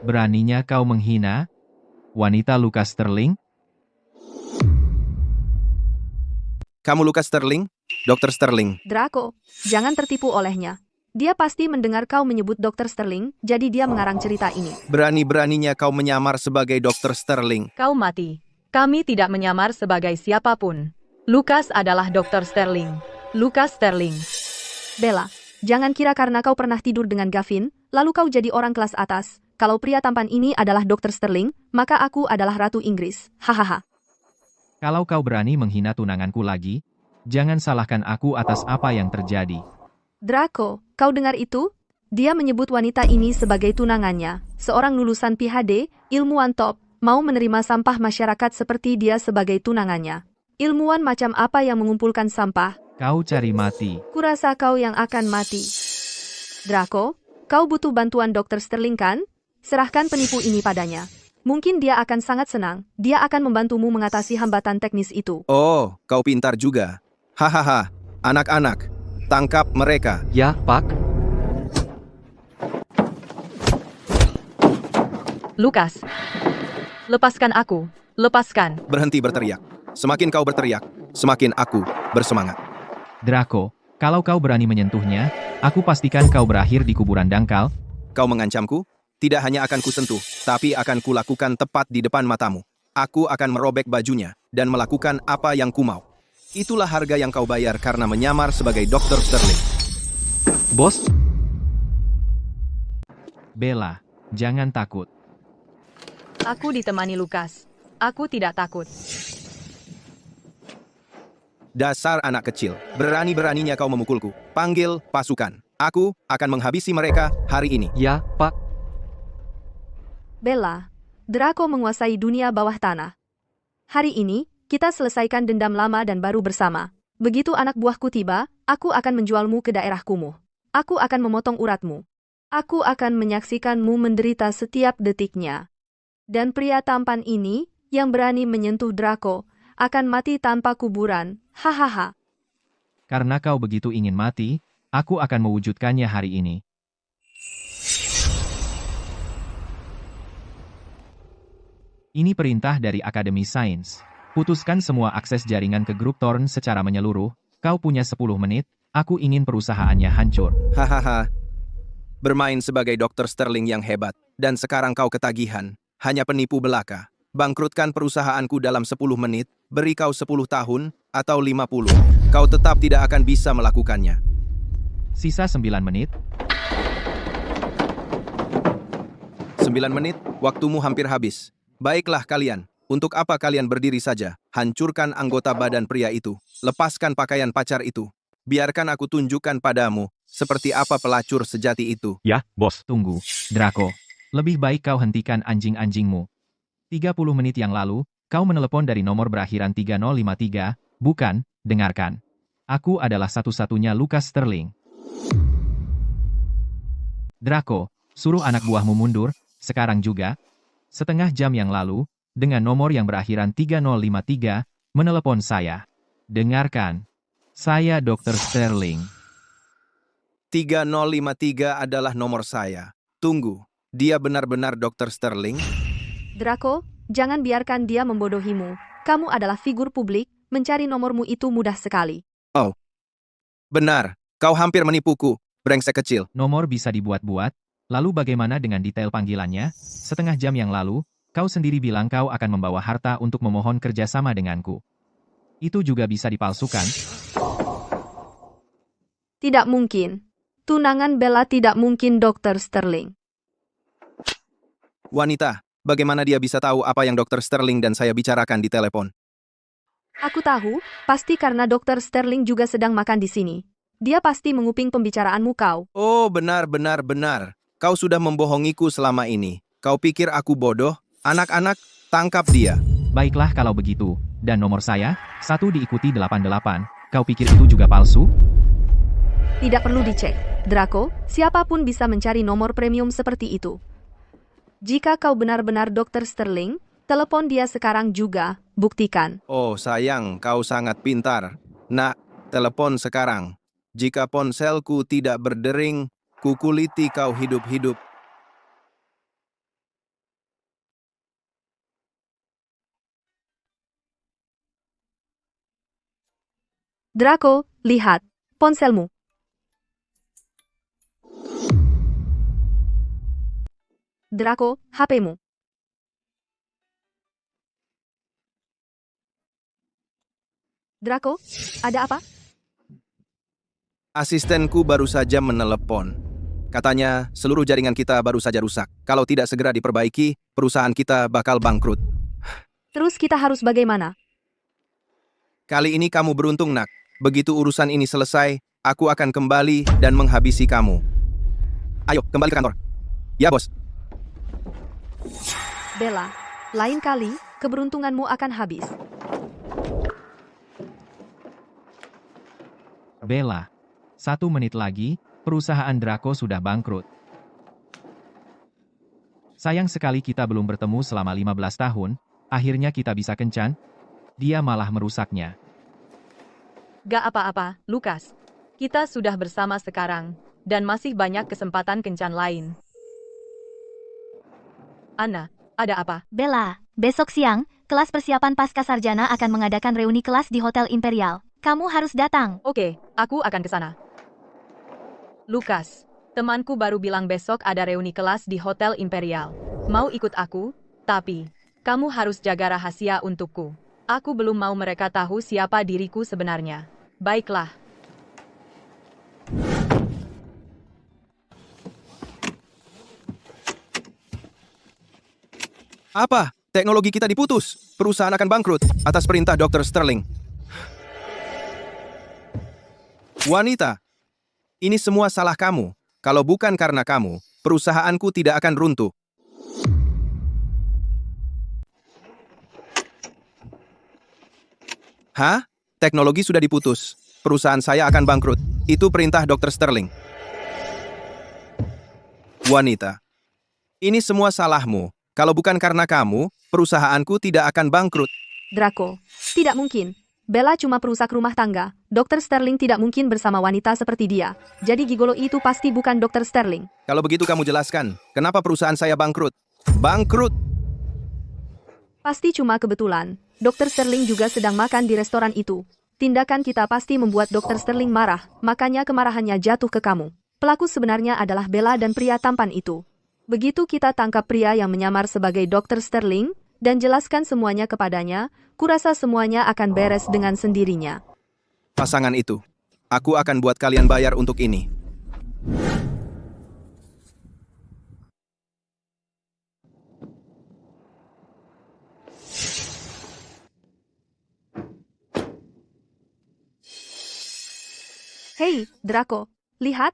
beraninya kau menghina wanita Lukas Sterling? Kamu Lukas Sterling? Dr. Sterling. Draco, jangan tertipu olehnya. Dia pasti mendengar kau menyebut Dr. Sterling, jadi dia mengarang cerita ini. Berani-beraninya kau menyamar sebagai Dr. Sterling. kau mati. Kami tidak menyamar sebagai siapapun. Lukas adalah Dr. Sterling. Lukas Sterling. Bella, jangan kira karena kau pernah tidur dengan Gavin, lalu kau jadi orang kelas atas. Kalau pria tampan ini adalah Dr. Sterling, maka aku adalah Ratu Inggris. Hahaha. Kalau kau berani menghina tunanganku lagi, jangan salahkan aku atas apa yang terjadi. Draco, kau dengar itu? Dia menyebut wanita ini sebagai tunangannya. Seorang lulusan PhD, ilmuwan top, mau menerima sampah masyarakat seperti dia sebagai tunangannya. Ilmuwan macam apa yang mengumpulkan sampah? Kau cari mati. Kurasa kau yang akan mati. Draco, kau butuh bantuan Dr. Sterling kan? Serahkan penipu ini padanya. Mungkin dia akan sangat senang. Dia akan membantumu mengatasi hambatan teknis itu. Oh, kau pintar juga. Hahaha, anak-anak, tangkap mereka. Ya, Pak. Lukas. Lepaskan aku. Lepaskan. Berhenti berteriak. Semakin kau berteriak, semakin aku bersemangat. Draco, kalau kau berani menyentuhnya, aku pastikan kau berakhir di kuburan dangkal. Kau mengancamku? Tidak hanya akan kusentuh, tapi akan kulakukan tepat di depan matamu. Aku akan merobek bajunya dan melakukan apa yang ku mau. Itulah harga yang kau bayar karena menyamar sebagai Dr. Sterling. Bos, Bella, jangan takut. Aku ditemani Lukas. Aku tidak takut. Dasar anak kecil, berani-beraninya kau memukulku. Panggil pasukan. Aku akan menghabisi mereka hari ini. Ya, Pak. Bella, Draco menguasai dunia bawah tanah. Hari ini, kita selesaikan dendam lama dan baru bersama. Begitu anak buahku tiba, aku akan menjualmu ke daerah kumuh. Aku akan memotong uratmu. Aku akan menyaksikanmu menderita setiap detiknya. Dan pria tampan ini, yang berani menyentuh Draco, akan mati tanpa kuburan. Hahaha. Karena kau begitu ingin mati, aku akan mewujudkannya hari ini. Ini perintah dari Akademi Sains. Putuskan semua akses jaringan ke grup Thorn secara menyeluruh. Kau punya 10 menit, aku ingin perusahaannya hancur. Hahaha. Bermain sebagai Dr. Sterling yang hebat, dan sekarang kau ketagihan. Hanya penipu belaka. Bangkrutkan perusahaanku dalam 10 menit, beri kau 10 tahun, atau 50. Kau tetap tidak akan bisa melakukannya. Sisa 9 menit, 9 menit, waktumu hampir habis. Baiklah kalian, untuk apa kalian berdiri saja? Hancurkan anggota badan pria itu. Lepaskan pakaian pacar itu. Biarkan aku tunjukkan padamu, seperti apa pelacur sejati itu. Ya, bos. tunggu. Draco, lebih baik kau hentikan anjing-anjingmu. 30 menit yang lalu, kau menelepon dari nomor berakhiran 3053, bukan, dengarkan. Aku adalah satu-satunya Lukas Sterling. Draco, suruh anak buahmu mundur, sekarang juga. Setengah jam yang lalu, dengan nomor yang berakhiran 3053, menelepon saya. Dengarkan. Saya Dr. Sterling. 3053 adalah nomor saya. Tunggu, dia benar-benar Dr. Sterling? Draco, jangan biarkan dia membodohimu. Kamu adalah figur publik, mencari nomormu itu mudah sekali. Oh, benar. Kau hampir menipuku, brengsek kecil. Nomor bisa dibuat-buat, lalu bagaimana dengan detail panggilannya? Setengah jam yang lalu, kau sendiri bilang kau akan membawa harta untuk memohon kerjasama denganku. Itu juga bisa dipalsukan. Tidak mungkin. Tunangan Bella tidak mungkin Dr. Sterling. Wanita, bagaimana dia bisa tahu apa yang Dr. Sterling dan saya bicarakan di telepon? Aku tahu, pasti karena Dr. Sterling juga sedang makan di sini. Dia pasti menguping pembicaraanmu kau. Oh, benar. Kau sudah membohongiku selama ini. Kau pikir aku bodoh? Anak-anak, tangkap dia. Baiklah kalau begitu. Dan nomor saya, 1 diikuti 88. Kau pikir itu juga palsu? Tidak perlu dicek. Draco, siapapun bisa mencari nomor premium seperti itu. Jika kau benar-benar Dr. Sterling, telepon dia sekarang juga, buktikan. Oh, sayang, kau sangat pintar. Nak, telepon sekarang. Jika ponselku tidak berdering, kukuliti kau hidup-hidup. Draco, lihat. Ponselmu. Draco, HP-mu. Draco, ada apa? Asistenku baru saja menelepon. Katanya, seluruh jaringan kita baru saja rusak. Kalau tidak segera diperbaiki, perusahaan kita bakal bangkrut. Terus kita harus bagaimana? Kali ini kamu beruntung, Nak. Begitu urusan ini selesai, aku akan kembali dan menghabisi kamu. Ayo, kembali ke kantor. Ya, bos. Bella, lain kali, keberuntunganmu akan habis. Bella. 1 menit lagi, perusahaan Draco sudah bangkrut. Sayang sekali kita belum bertemu selama 15 tahun, akhirnya kita bisa kencan, dia malah merusaknya. Gak apa-apa, Lukas. Kita sudah bersama sekarang, dan masih banyak kesempatan kencan lain. Anna, ada apa? Bella, besok siang, kelas persiapan pasca sarjana akan mengadakan reuni kelas di Hotel Imperial. Kamu harus datang. Oke, aku akan ke sana. Lukas, temanku baru bilang besok ada reuni kelas di Hotel Imperial. Mau ikut aku? Tapi, kamu harus jaga rahasia untukku. Aku belum mau mereka tahu siapa diriku sebenarnya. Baiklah. Apa? Teknologi kita diputus. Perusahaan akan bangkrut atas perintah Dr. Sterling. Wanita, ini semua salah kamu. Kalau bukan karena kamu, perusahaanku tidak akan runtuh. Hah? Teknologi sudah diputus. Perusahaan saya akan bangkrut. Itu perintah Dr. Sterling. Wanita, ini semua salahmu. Kalau bukan karena kamu, perusahaanku tidak akan bangkrut. Draco, tidak mungkin. Bella cuma perusak rumah tangga. Dr. Sterling tidak mungkin bersama wanita seperti dia. Jadi gigolo itu pasti bukan Dr. Sterling. Kalau begitu kamu jelaskan, kenapa perusahaan saya bangkrut? Bangkrut! Pasti cuma kebetulan. Dr. Sterling juga sedang makan di restoran itu. Tindakan kita pasti membuat Dr. Sterling marah, makanya kemarahannya jatuh ke kamu. Pelaku sebenarnya adalah Bella dan pria tampan itu. Begitu kita tangkap pria yang menyamar sebagai Dr. Sterling, dan jelaskan semuanya kepadanya, kurasa semuanya akan beres dengan sendirinya. Pasangan itu, aku akan buat kalian bayar untuk ini. Hei, Draco, lihat,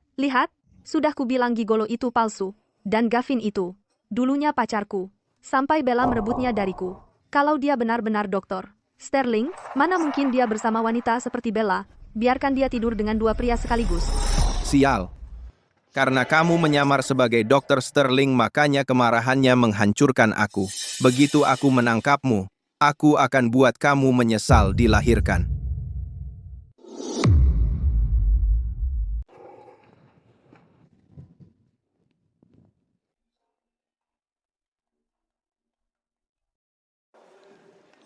sudah kubilang gigolo itu palsu. Dan Gavin itu, dulunya pacarku. Sampai Bella merebutnya dariku. Kalau dia benar-benar Dr. Sterling, mana mungkin dia bersama wanita seperti Bella? Biarkan dia tidur dengan dua pria sekaligus. Sial. Karena kamu menyamar sebagai Dr. Sterling, makanya kemarahannya menghancurkan aku. Begitu aku menangkapmu, aku akan buat kamu menyesal dilahirkan.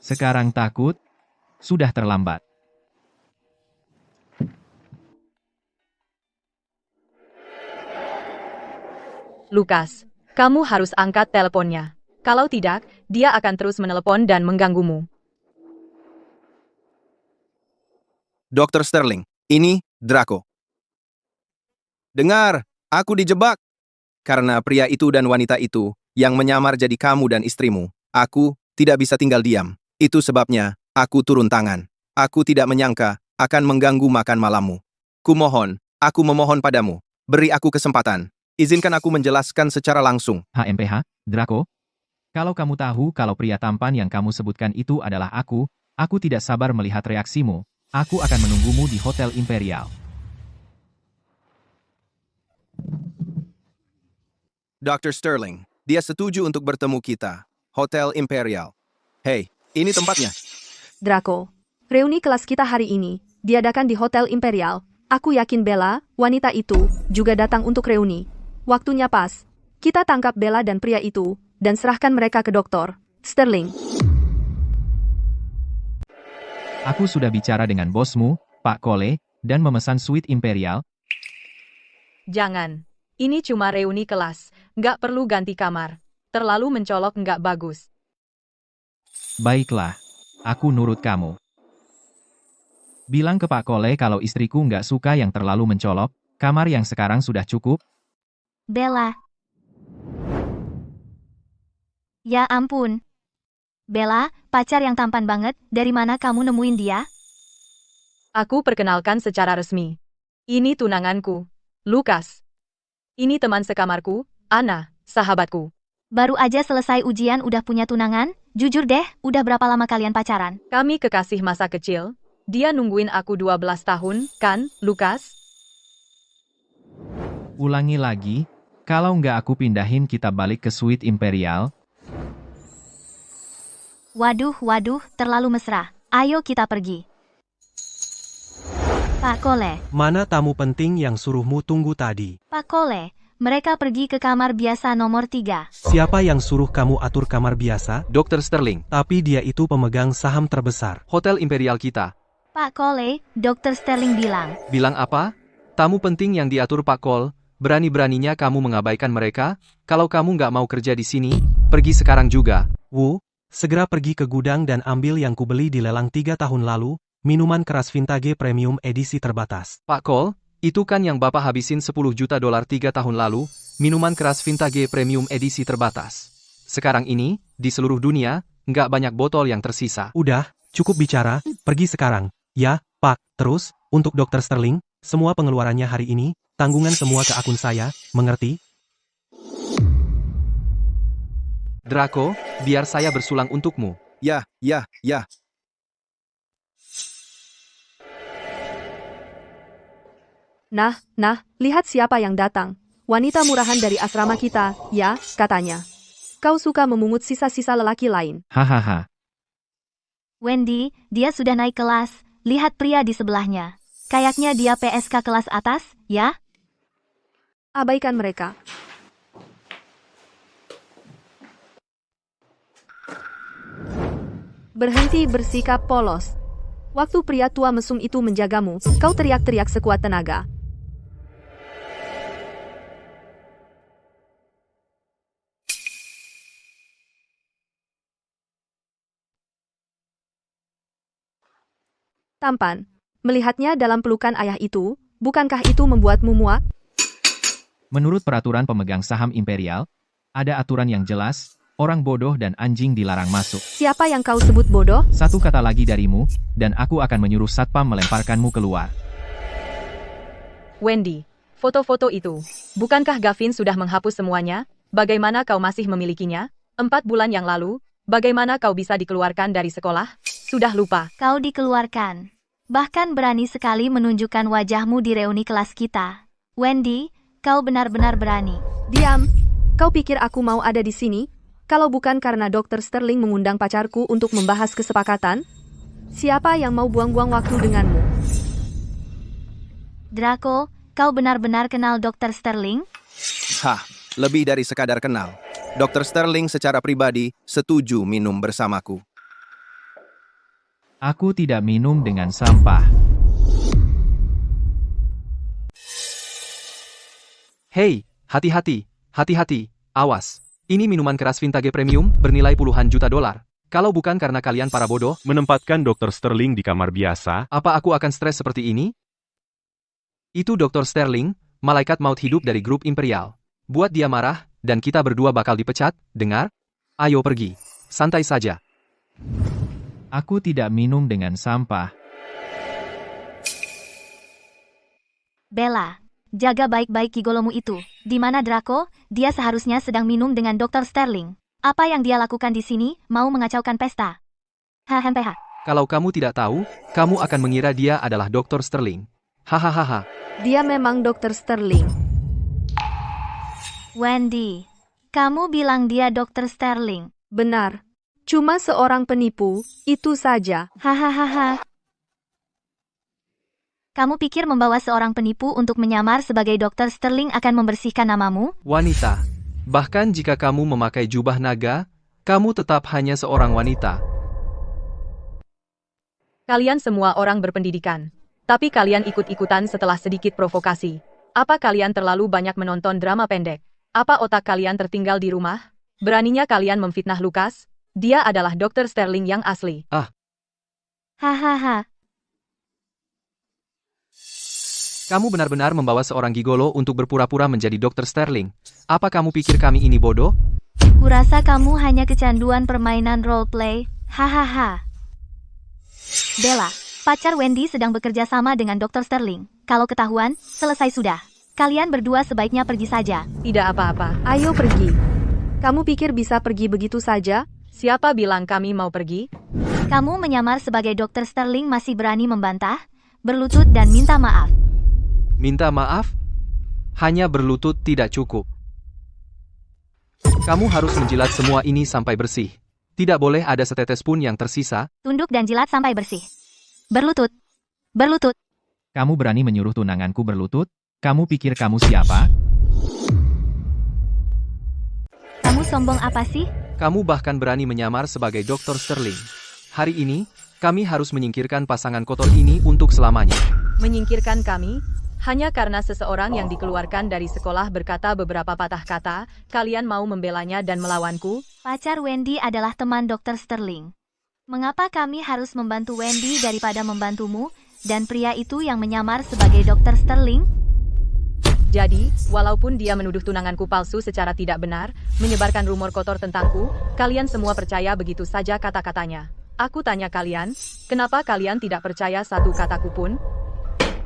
Sekarang takut? Sudah terlambat. Lukas, kamu harus angkat teleponnya. Kalau tidak, dia akan terus menelepon dan mengganggumu. Dr. Sterling, ini Draco. Dengar, aku dijebak. Karena pria itu dan wanita itu yang menyamar jadi kamu dan istrimu, aku tidak bisa tinggal diam. Itu sebabnya aku turun tangan. Aku tidak menyangka akan mengganggu makan malammu. Kumohon, aku memohon padamu, beri aku kesempatan. Izinkan aku menjelaskan secara langsung. HMPH, Draco? Kalau kamu tahu kalau pria tampan yang kamu sebutkan itu adalah aku tidak sabar melihat reaksimu. Aku akan menunggumu di Hotel Imperial. Dr. Sterling, dia setuju untuk bertemu kita. Hotel Imperial. Hei, ini tempatnya. Draco, reuni kelas kita hari ini, diadakan di Hotel Imperial. Aku yakin Bella, wanita itu, juga datang untuk reuni. Waktunya pas. Kita tangkap Bella dan pria itu, dan serahkan mereka ke Dr. Sterling. Aku sudah bicara dengan bosmu, Pak Cole, dan memesan suite Imperial. Jangan. Ini cuma reuni kelas. Nggak perlu ganti kamar. Terlalu mencolok nggak bagus. Baiklah, aku nurut kamu. Bilang ke Pak Cole kalau istriku nggak suka yang terlalu mencolok, kamar yang sekarang sudah cukup. Bella. Ya ampun. Bella, pacar yang tampan banget, dari mana kamu nemuin dia? Aku perkenalkan secara resmi. Ini tunanganku, Lukas. Ini teman sekamarku, Anna, sahabatku. Baru aja selesai ujian udah punya tunangan? Jujur deh, udah berapa lama kalian pacaran? Kami kekasih masa kecil. Dia nungguin aku 12 tahun, kan, Lukas? Ulangi lagi, kalau nggak aku pindahin kita balik ke suite Imperial. Waduh, terlalu mesra. Ayo kita pergi. Pak Cole, Mana tamu penting yang suruhmu tunggu tadi? Pak Cole, mereka pergi ke kamar biasa nomor 3. Siapa yang suruh kamu atur kamar biasa? Dr. Sterling, Tapi dia itu pemegang saham terbesar. Hotel Imperial kita. Pak Cole, Dr. Sterling bilang. Bilang apa? Tamu penting yang diatur Pak Cole, berani-beraninya kamu mengabaikan mereka? Kalau kamu nggak mau kerja di sini, pergi sekarang juga. Wu, segera pergi ke gudang dan ambil yang kubeli di lelang 3 tahun lalu, minuman keras vintage premium edisi terbatas. Pak Cole, itu kan yang Bapak habisin $10 juta 3 tahun lalu, minuman keras vintage premium edisi terbatas. Sekarang ini, di seluruh dunia, nggak banyak botol yang tersisa. Udah, cukup bicara, pergi sekarang. Ya, Pak. Terus, untuk Dr. Sterling, semua pengeluarannya hari ini, tanggungan semua ke akun saya, mengerti? Draco, biar saya bersulang untukmu. Ya. Nah, lihat siapa yang datang. Wanita murahan dari asrama kita, ya, katanya. Kau suka memungut sisa-sisa lelaki lain. Hahaha. Wendy, dia sudah naik kelas. Lihat pria di sebelahnya. Kayaknya dia PSK kelas atas, ya? Abaikan mereka. Berhenti bersikap polos. Waktu pria tua mesum itu menjagamu, kau teriak-teriak sekuat tenaga. Tampan. Melihatnya dalam pelukan ayah itu, bukankah itu membuatmu muak? Menurut peraturan pemegang saham imperial, ada aturan yang jelas, orang bodoh dan anjing dilarang masuk. Siapa yang kau sebut bodoh? Satu kata lagi darimu, dan aku akan menyuruh satpam melemparkanmu keluar. Wendy, foto-foto itu. Bukankah Gavin sudah menghapus semuanya? Bagaimana kau masih memilikinya? 4 bulan yang lalu, bagaimana kau bisa dikeluarkan dari sekolah? Sudah lupa. Kau dikeluarkan. Bahkan berani sekali menunjukkan wajahmu di reuni kelas kita. Wendy, kau benar-benar berani. Diam. Kau pikir aku mau ada di sini? Kalau bukan karena Dr. Sterling mengundang pacarku untuk membahas kesepakatan? Siapa yang mau buang-buang waktu denganmu? Draco, kau benar-benar kenal Dr. Sterling? Hah, lebih dari sekadar kenal. Dr. Sterling secara pribadi setuju minum bersamaku. Aku tidak minum dengan sampah. Hei, hati-hati, awas. Ini minuman keras vintage premium, bernilai puluhan juta dolar. Kalau bukan karena kalian para bodoh, Menempatkan Dr. Sterling di kamar biasa, apa aku akan stres seperti ini? Itu Dr. Sterling, malaikat maut hidup dari grup imperial. Buat dia marah, dan kita berdua bakal dipecat, dengar? Ayo pergi. Santai saja. Aku tidak minum dengan sampah. Bella, jaga baik-baik gigolomu itu. Di mana Draco? Dia seharusnya sedang minum dengan Dr. Sterling. Apa yang dia lakukan di sini? Mau mengacaukan pesta? Hahaha. Kalau kamu tidak tahu, kamu akan mengira dia adalah Dr. Sterling. Hahaha. Dia memang Dr. Sterling. Wendy, kamu bilang dia Dr. Sterling. Benar. Cuma seorang penipu, itu saja. Hahaha. Kamu pikir membawa seorang penipu untuk menyamar sebagai Dr. Sterling akan membersihkan namamu? Wanita. Bahkan jika kamu memakai jubah naga, kamu tetap hanya seorang wanita. Kalian semua orang berpendidikan. Tapi kalian ikut-ikutan setelah sedikit provokasi. Apa kalian terlalu banyak menonton drama pendek? Apa otak kalian tertinggal di rumah? Beraninya kalian memfitnah Lucas? Dia adalah Dr. Sterling yang asli. Hahaha. Kamu benar-benar membawa seorang gigolo untuk berpura-pura menjadi Dr. Sterling. Apa kamu pikir kami ini bodoh? Kurasa kamu hanya kecanduan permainan roleplay. Hahaha. Bella, pacar Wendy sedang bekerja sama dengan Dr. Sterling. Kalau ketahuan, selesai sudah. Kalian berdua sebaiknya pergi saja. Tidak apa-apa. Ayo pergi. Kamu pikir bisa pergi begitu saja? Siapa bilang kami mau pergi? Kamu menyamar sebagai Dr. Sterling masih berani membantah, berlutut dan minta maaf. Minta maaf? Hanya berlutut tidak cukup. Kamu harus menjilat semua ini sampai bersih. Tidak boleh ada setetes pun yang tersisa. Tunduk dan jilat sampai bersih. Berlutut. Berlutut. Kamu berani menyuruh tunanganku berlutut? Kamu pikir kamu siapa? Kamu sombong apa sih? Kamu bahkan berani menyamar sebagai Dr. Sterling. Hari ini, kami harus menyingkirkan pasangan kotor ini untuk selamanya. Menyingkirkan kami? Hanya karena seseorang yang dikeluarkan dari sekolah berkata beberapa patah kata, kalian mau membelanya dan melawanku? Pacar Wendy adalah teman Dr. Sterling. Mengapa kami harus membantu Wendy daripada membantumu, dan pria itu yang menyamar sebagai Dr. Sterling? Jadi, walaupun dia menuduh tunanganku palsu secara tidak benar, menyebarkan rumor kotor tentangku, kalian semua percaya begitu saja kata-katanya. Aku tanya kalian, kenapa kalian tidak percaya satu kataku pun?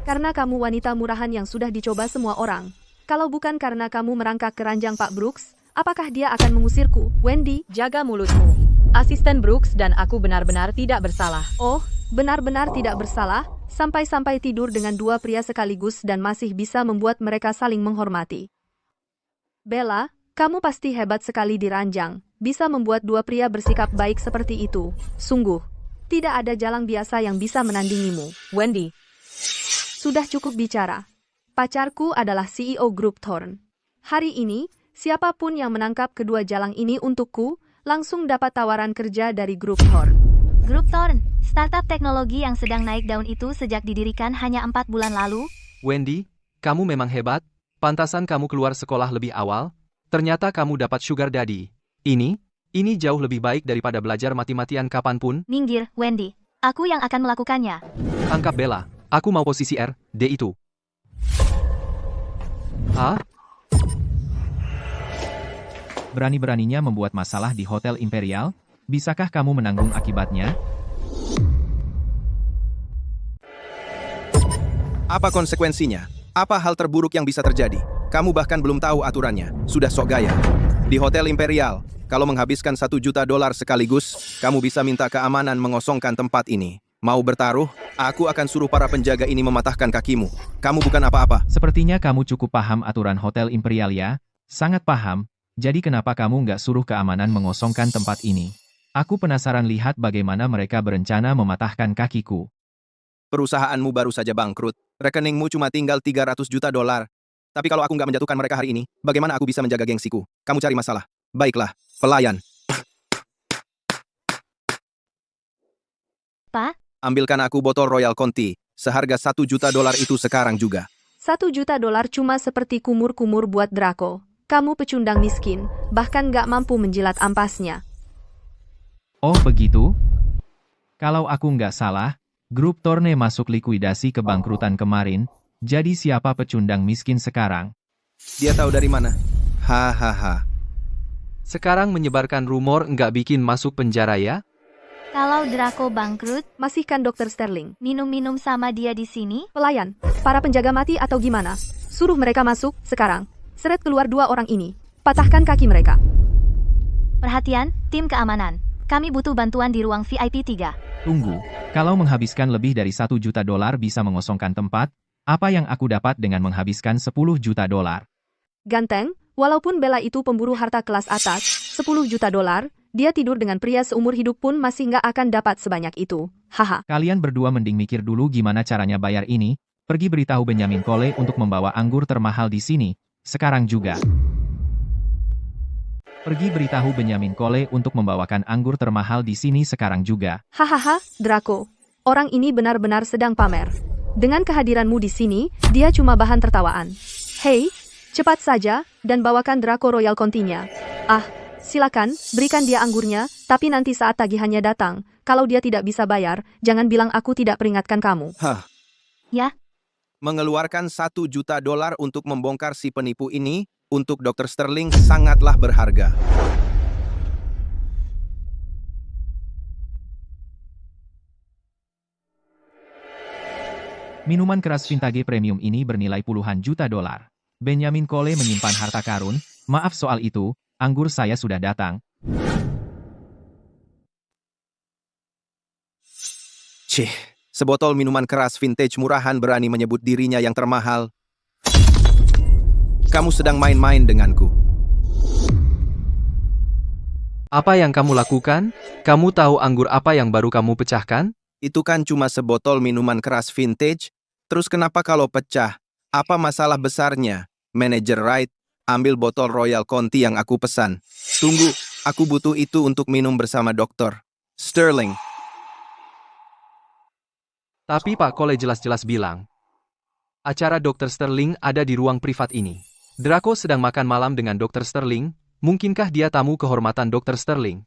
Karena kamu wanita murahan yang sudah dicoba semua orang. Kalau bukan karena kamu merangkak keranjang Pak Brooks, apakah dia akan mengusirku, Wendy? Jaga mulutmu. Asisten Brooks dan aku benar-benar tidak bersalah. Oh, benar-benar tidak bersalah, sampai-sampai tidur dengan dua pria sekaligus dan masih bisa membuat mereka saling menghormati. Bella, kamu pasti hebat sekali di ranjang, bisa membuat dua pria bersikap baik seperti itu. Sungguh, tidak ada jalang biasa yang bisa menandingimu. Wendy, Sudah cukup bicara. Pacarku adalah CEO Grup Thorn. Hari ini, siapapun yang menangkap kedua jalang ini untukku, langsung dapat tawaran kerja dari Grup Thorn. Grup Thorn, startup teknologi yang sedang naik daun itu sejak didirikan hanya 4 bulan lalu. Wendy, kamu memang hebat. Pantasan kamu keluar sekolah lebih awal. Ternyata kamu dapat sugar daddy. Ini jauh lebih baik daripada belajar mati-matian kapanpun. Minggir, Wendy. Aku yang akan melakukannya. Tangkap Bella. Aku mau posisi R, D itu. Hah? Berani-beraninya membuat masalah di Hotel Imperial? Bisakah kamu menanggung akibatnya? Apa konsekuensinya? Apa hal terburuk yang bisa terjadi? Kamu bahkan belum tahu aturannya. Sudah sok gaya. Di Hotel Imperial, kalau menghabiskan $1 juta sekaligus, kamu bisa minta keamanan mengosongkan tempat ini. Mau bertaruh? Aku akan suruh para penjaga ini mematahkan kakimu. Kamu bukan apa-apa. Sepertinya kamu cukup paham aturan Hotel Imperial ya? Sangat paham. Jadi kenapa kamu nggak suruh keamanan mengosongkan tempat ini? Aku penasaran lihat bagaimana mereka berencana mematahkan kakiku. Perusahaanmu baru saja bangkrut. Rekeningmu cuma tinggal $300 juta. Tapi kalau aku nggak menjatuhkan mereka hari ini, bagaimana aku bisa menjaga gengsiku? Kamu cari masalah. Baiklah, pelayan. Pak? Ambilkan aku botol Royal Conti. Seharga $1 juta itu sekarang juga. $1 juta cuma seperti kumur-kumur buat Draco. Kamu pecundang miskin, bahkan nggak mampu menjilat ampasnya. Oh begitu? Kalau aku nggak salah, grup Thorne masuk likuidasi kebangkrutan kemarin, jadi siapa pecundang miskin sekarang? Dia tahu dari mana? Hahaha. Sekarang menyebarkan rumor nggak bikin masuk penjara ya? Kalau Draco bangkrut, Masihkan Dr. Sterling? minum-minum sama dia di sini? Pelayan, para penjaga mati atau gimana? Suruh mereka masuk, sekarang. Seret keluar 2 orang ini. Patahkan kaki mereka. Perhatian, tim keamanan. Kami butuh bantuan di ruang VIP 3. Tunggu, kalau menghabiskan lebih dari $1 juta bisa mengosongkan tempat, apa yang aku dapat dengan menghabiskan $10 juta? Ganteng, walaupun Bella itu pemburu harta kelas atas, $10 juta, dia tidur dengan pria seumur hidup pun masih nggak akan dapat sebanyak itu. Haha. Kalian berdua mending mikir dulu gimana caranya bayar ini, pergi beritahu Benjamin Cole untuk membawa anggur termahal di sini, sekarang juga. Pergi beritahu Benjamin Cole untuk membawakan anggur termahal di sini sekarang juga. Hahaha, Draco. Orang ini benar-benar sedang pamer. Dengan kehadiranmu di sini, dia cuma bahan tertawaan. Hei, cepat saja, dan bawakan Draco Royal Conti-nya. Ah, silakan, berikan dia anggurnya, tapi nanti saat tagihannya datang, kalau dia tidak bisa bayar, jangan bilang aku tidak peringatkan kamu. Hah. Ya? Mengeluarkan $1 juta untuk membongkar si penipu ini, untuk Dr. Sterling sangatlah berharga. Minuman keras vintage premium ini bernilai puluhan juta dolar. Benjamin Cole menyimpan harta karun, maaf soal itu, anggur saya sudah datang. Cih, sebotol minuman keras vintage murahan berani menyebut dirinya yang termahal. Kamu sedang main-main denganku. Apa yang kamu lakukan? Kamu tahu anggur apa yang baru kamu pecahkan? Itu kan cuma sebotol minuman keras vintage. Terus kenapa kalau pecah? Apa masalah besarnya? Manager Wright, ambil botol Royal Conti yang aku pesan. Tunggu, aku butuh itu untuk minum bersama Dr. Sterling. Tapi Pak Cole jelas-jelas bilang, acara Dr. Sterling ada di ruang privat ini. Draco sedang makan malam dengan Dr. Sterling, mungkinkah dia tamu kehormatan Dr. Sterling?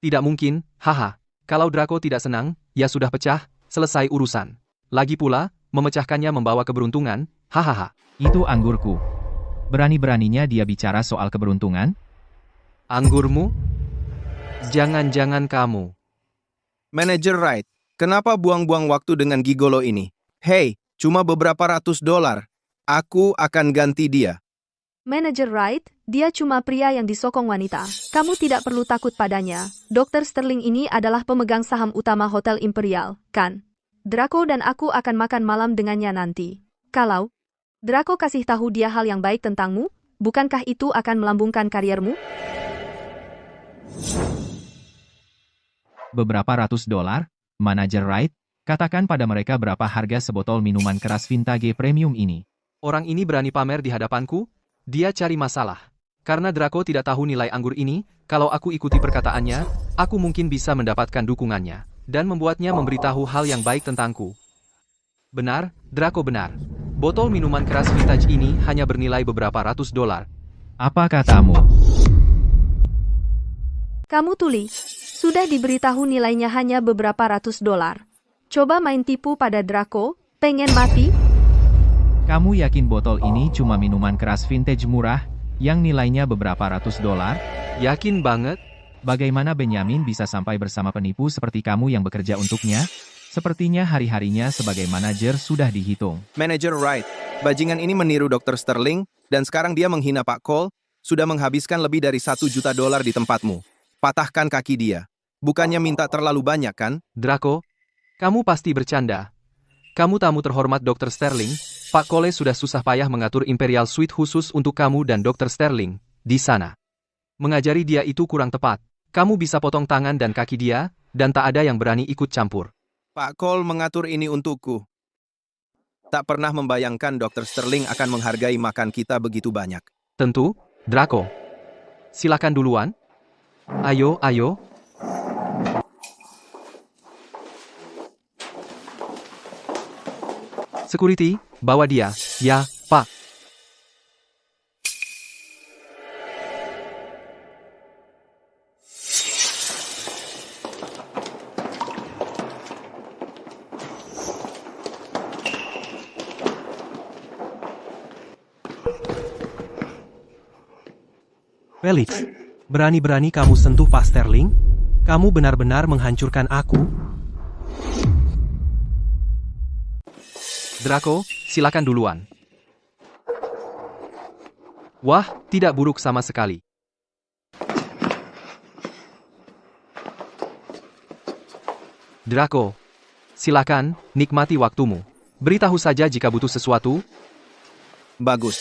Tidak mungkin, haha. Kalau Draco tidak senang, ya sudah pecah, selesai urusan. Lagi pula, memecahkannya membawa keberuntungan, Hahaha. Itu anggurku. Berani-beraninya dia bicara soal keberuntungan? Anggurmu? Jangan-jangan kamu. Manager Wright, kenapa buang-buang waktu dengan gigolo ini? Hei, cuma beberapa ratus dolar. Aku akan ganti dia. Manager Wright, dia cuma pria yang disokong wanita. Kamu tidak perlu takut padanya. Dr. Sterling ini adalah pemegang saham utama Hotel Imperial, kan? Draco dan aku akan makan malam dengannya nanti. Kalau Draco kasih tahu dia hal yang baik tentangmu, bukankah itu akan melambungkan kariermu? Beberapa ratus dolar? Manajer Wright, katakan pada mereka berapa harga sebotol minuman keras vintage premium ini. Orang ini berani pamer di hadapanku? Dia cari masalah. Karena Draco tidak tahu nilai anggur ini, kalau aku ikuti perkataannya, aku mungkin bisa mendapatkan dukungannya, dan membuatnya memberitahu hal yang baik tentangku. Benar, Draco benar. Botol minuman keras vintage ini hanya bernilai beberapa ratus dolar. Apa katamu? Kamu tuli. Sudah diberitahu nilainya hanya beberapa ratus dolar. Coba main tipu pada Draco, pengen mati? Kamu yakin botol ini cuma minuman keras vintage murah, yang nilainya beberapa ratus dolar? Yakin banget? Bagaimana Benjamin bisa sampai bersama penipu seperti kamu yang bekerja untuknya? Sepertinya hari-harinya sebagai manajer sudah dihitung. Manager Wright, bajingan ini meniru Dr. Sterling, dan sekarang dia menghina Pak Cole, sudah menghabiskan lebih dari 1 juta dolar di tempatmu. Patahkan kaki dia. Bukannya minta terlalu banyak, kan? Draco, kamu pasti bercanda. Kamu tamu terhormat Dr. Sterling, Pak Cole sudah susah payah mengatur Imperial Suite khusus untuk kamu dan Dr. Sterling, di sana. Mengajari dia itu kurang tepat. Kamu bisa potong tangan dan kaki dia, dan tak ada yang berani ikut campur. Pak Cole mengatur ini untukku. Tak pernah membayangkan Dr. Sterling akan menghargai makan kita begitu banyak. Tentu, Draco. Silakan duluan. Ayo, ayo. Security, bawa dia. Ya, Pak. Felix, berani-berani kamu sentuh Pak Sterling? Kamu benar-benar menghancurkan aku? Draco, silakan duluan. Wah, tidak buruk sama sekali. Draco, silakan, nikmati waktumu. Beritahu saja jika butuh sesuatu. Bagus.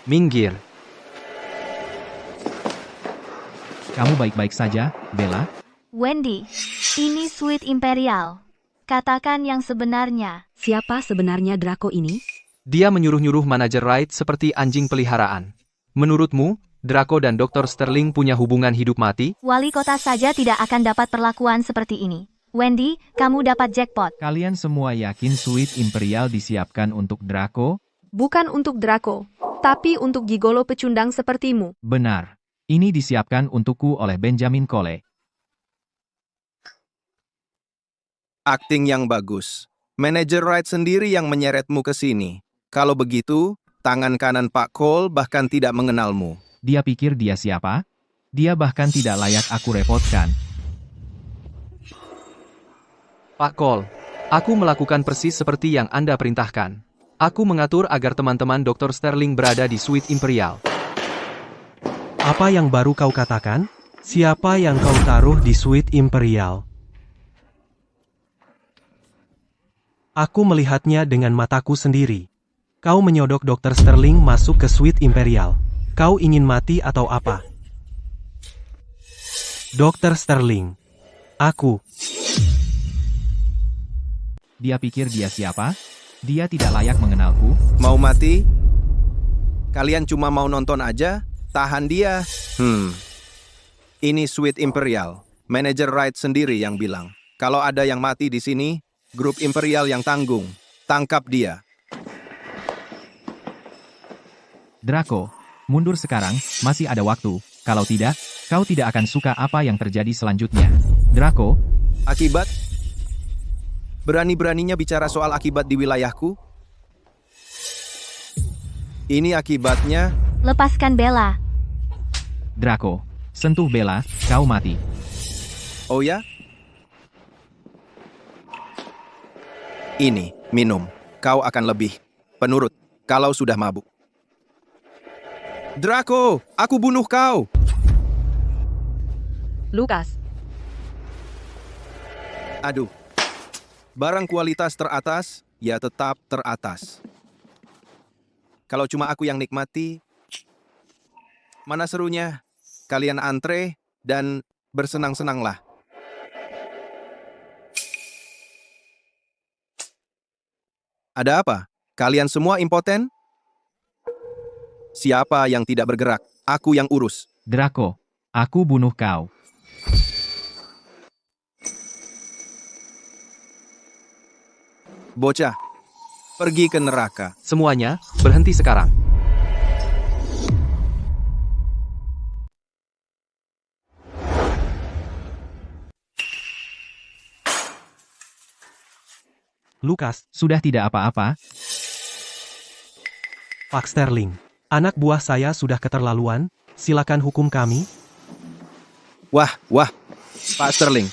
Minggir. Kamu baik-baik saja, Bella? Wendy, ini Suite Imperial. Katakan yang sebenarnya. Siapa sebenarnya Draco ini? Dia menyuruh-nyuruh manajer Wright seperti anjing peliharaan. Menurutmu, Draco dan Dr. Sterling punya hubungan hidup mati? Wali kota saja tidak akan dapat perlakuan seperti ini. Wendy, kamu dapat jackpot. Kalian semua yakin Suite Imperial disiapkan untuk Draco? Bukan untuk Draco, tapi untuk gigolo pecundang sepertimu. Benar. Ini disiapkan untukku oleh Benjamin Cole. Akting yang bagus. Manajer Wright sendiri yang menyeretmu ke sini. Kalau begitu, tangan kanan Pak Cole bahkan tidak mengenalmu. Dia pikir dia siapa? Dia bahkan tidak layak aku repotkan. Pak Cole, aku melakukan persis seperti yang Anda perintahkan. Aku mengatur agar teman-teman Dr. Sterling berada di Suite Imperial. Apa yang baru kau katakan? Siapa yang kau taruh di Suite Imperial? Aku melihatnya dengan mataku sendiri. Kau menyodok Dr. Sterling masuk ke Suite Imperial. Kau ingin mati atau apa? Dr. Sterling. Aku. Dia pikir dia siapa? Dia tidak layak mengenalku. Mau mati? Kalian cuma mau nonton aja? Tahan dia. Ini Suite Imperial. Manajer Wright sendiri yang bilang. Kalau ada yang mati di sini, grup Imperial yang tanggung. Tangkap dia. Draco, mundur sekarang, masih ada waktu. Kalau tidak, kau tidak akan suka apa yang terjadi selanjutnya. Draco, Akibat? Berani-beraninya bicara soal akibat di wilayahku? Ini akibatnya. Lepaskan Bella. Draco, sentuh Bella, kau mati. Oh ya? Ini, minum. Kau akan lebih penurut kalau sudah mabuk. Draco, aku bunuh kau. Lukas, Aduh. Barang kualitas teratas, ya tetap teratas. Kalau cuma aku yang nikmati, mana serunya? Kalian antre dan bersenang-senanglah. Ada apa? Kalian semua impoten? Siapa yang tidak bergerak? Aku yang urus. Draco, aku bunuh kau. Bocah, pergi ke neraka. Semuanya, berhenti sekarang. Lukas, Sudah tidak apa-apa, Pak Sterling. Anak buah saya sudah keterlaluan, silakan hukum kami. Wah, Pak Sterling.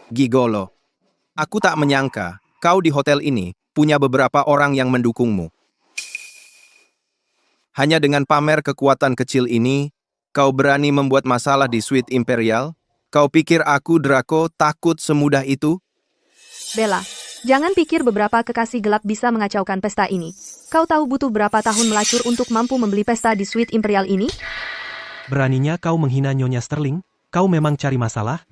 Gigolo. Aku tak menyangka kau di hotel ini punya beberapa orang yang mendukungmu. Hanya dengan pamer kekuatan kecil ini, kau berani membuat masalah di suite Imperial? Kau pikir aku, Draco, takut semudah itu? Bella, jangan pikir beberapa kekasih gelap bisa mengacaukan pesta ini. Kau tahu butuh berapa tahun melacur untuk mampu membeli pesta di suite Imperial ini? Beraninya kau menghina Nyonya Sterling? Kau memang cari masalah?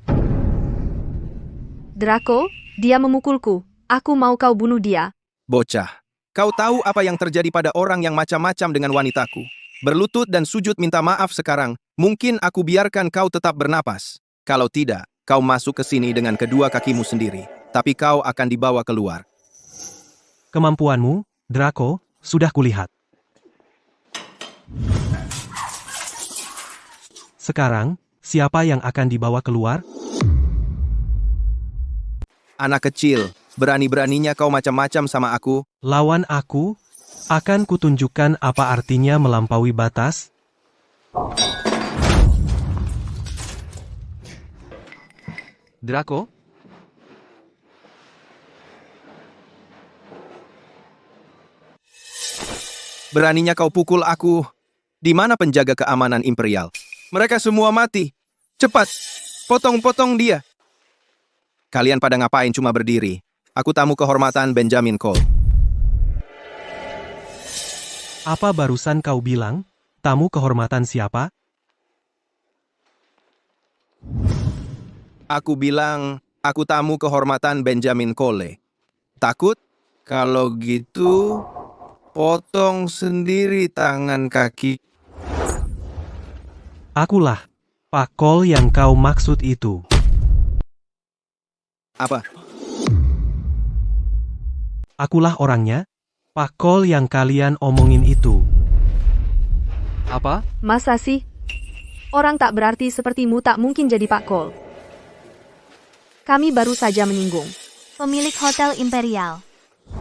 Draco, dia memukulku. Aku mau kau bunuh dia. Bocah, kau tahu apa yang terjadi pada orang yang macam-macam dengan wanitaku. Berlutut dan sujud minta maaf sekarang, mungkin aku biarkan kau tetap bernapas. Kalau tidak, kau masuk ke sini dengan kedua kakimu sendiri. Tapi kau akan dibawa keluar. Kemampuanmu, Draco, sudah kulihat. Sekarang, siapa yang akan dibawa keluar? Anak kecil, berani-beraninya kau macam-macam sama aku. Lawan aku, akan kutunjukkan apa artinya melampaui batas. Draco, Beraninya kau pukul aku. Di mana penjaga keamanan Imperial? Mereka semua mati. Cepat, potong-potong dia. Kalian pada ngapain cuma berdiri? Aku tamu kehormatan Benjamin Cole. Apa barusan kau bilang? Tamu kehormatan siapa? Aku bilang, aku tamu kehormatan Benjamin Cole. Takut? Kalau gitu, potong sendiri tangan kaki. Akulah, Pak Cole yang kau maksud itu. Apa? Akulah orangnya, Pak Cole yang kalian omongin itu. apa? Masa sih? Orang tak berarti sepertimu tak mungkin jadi Pak Cole. Kami baru saja menyinggung. Pemilik Hotel Imperial.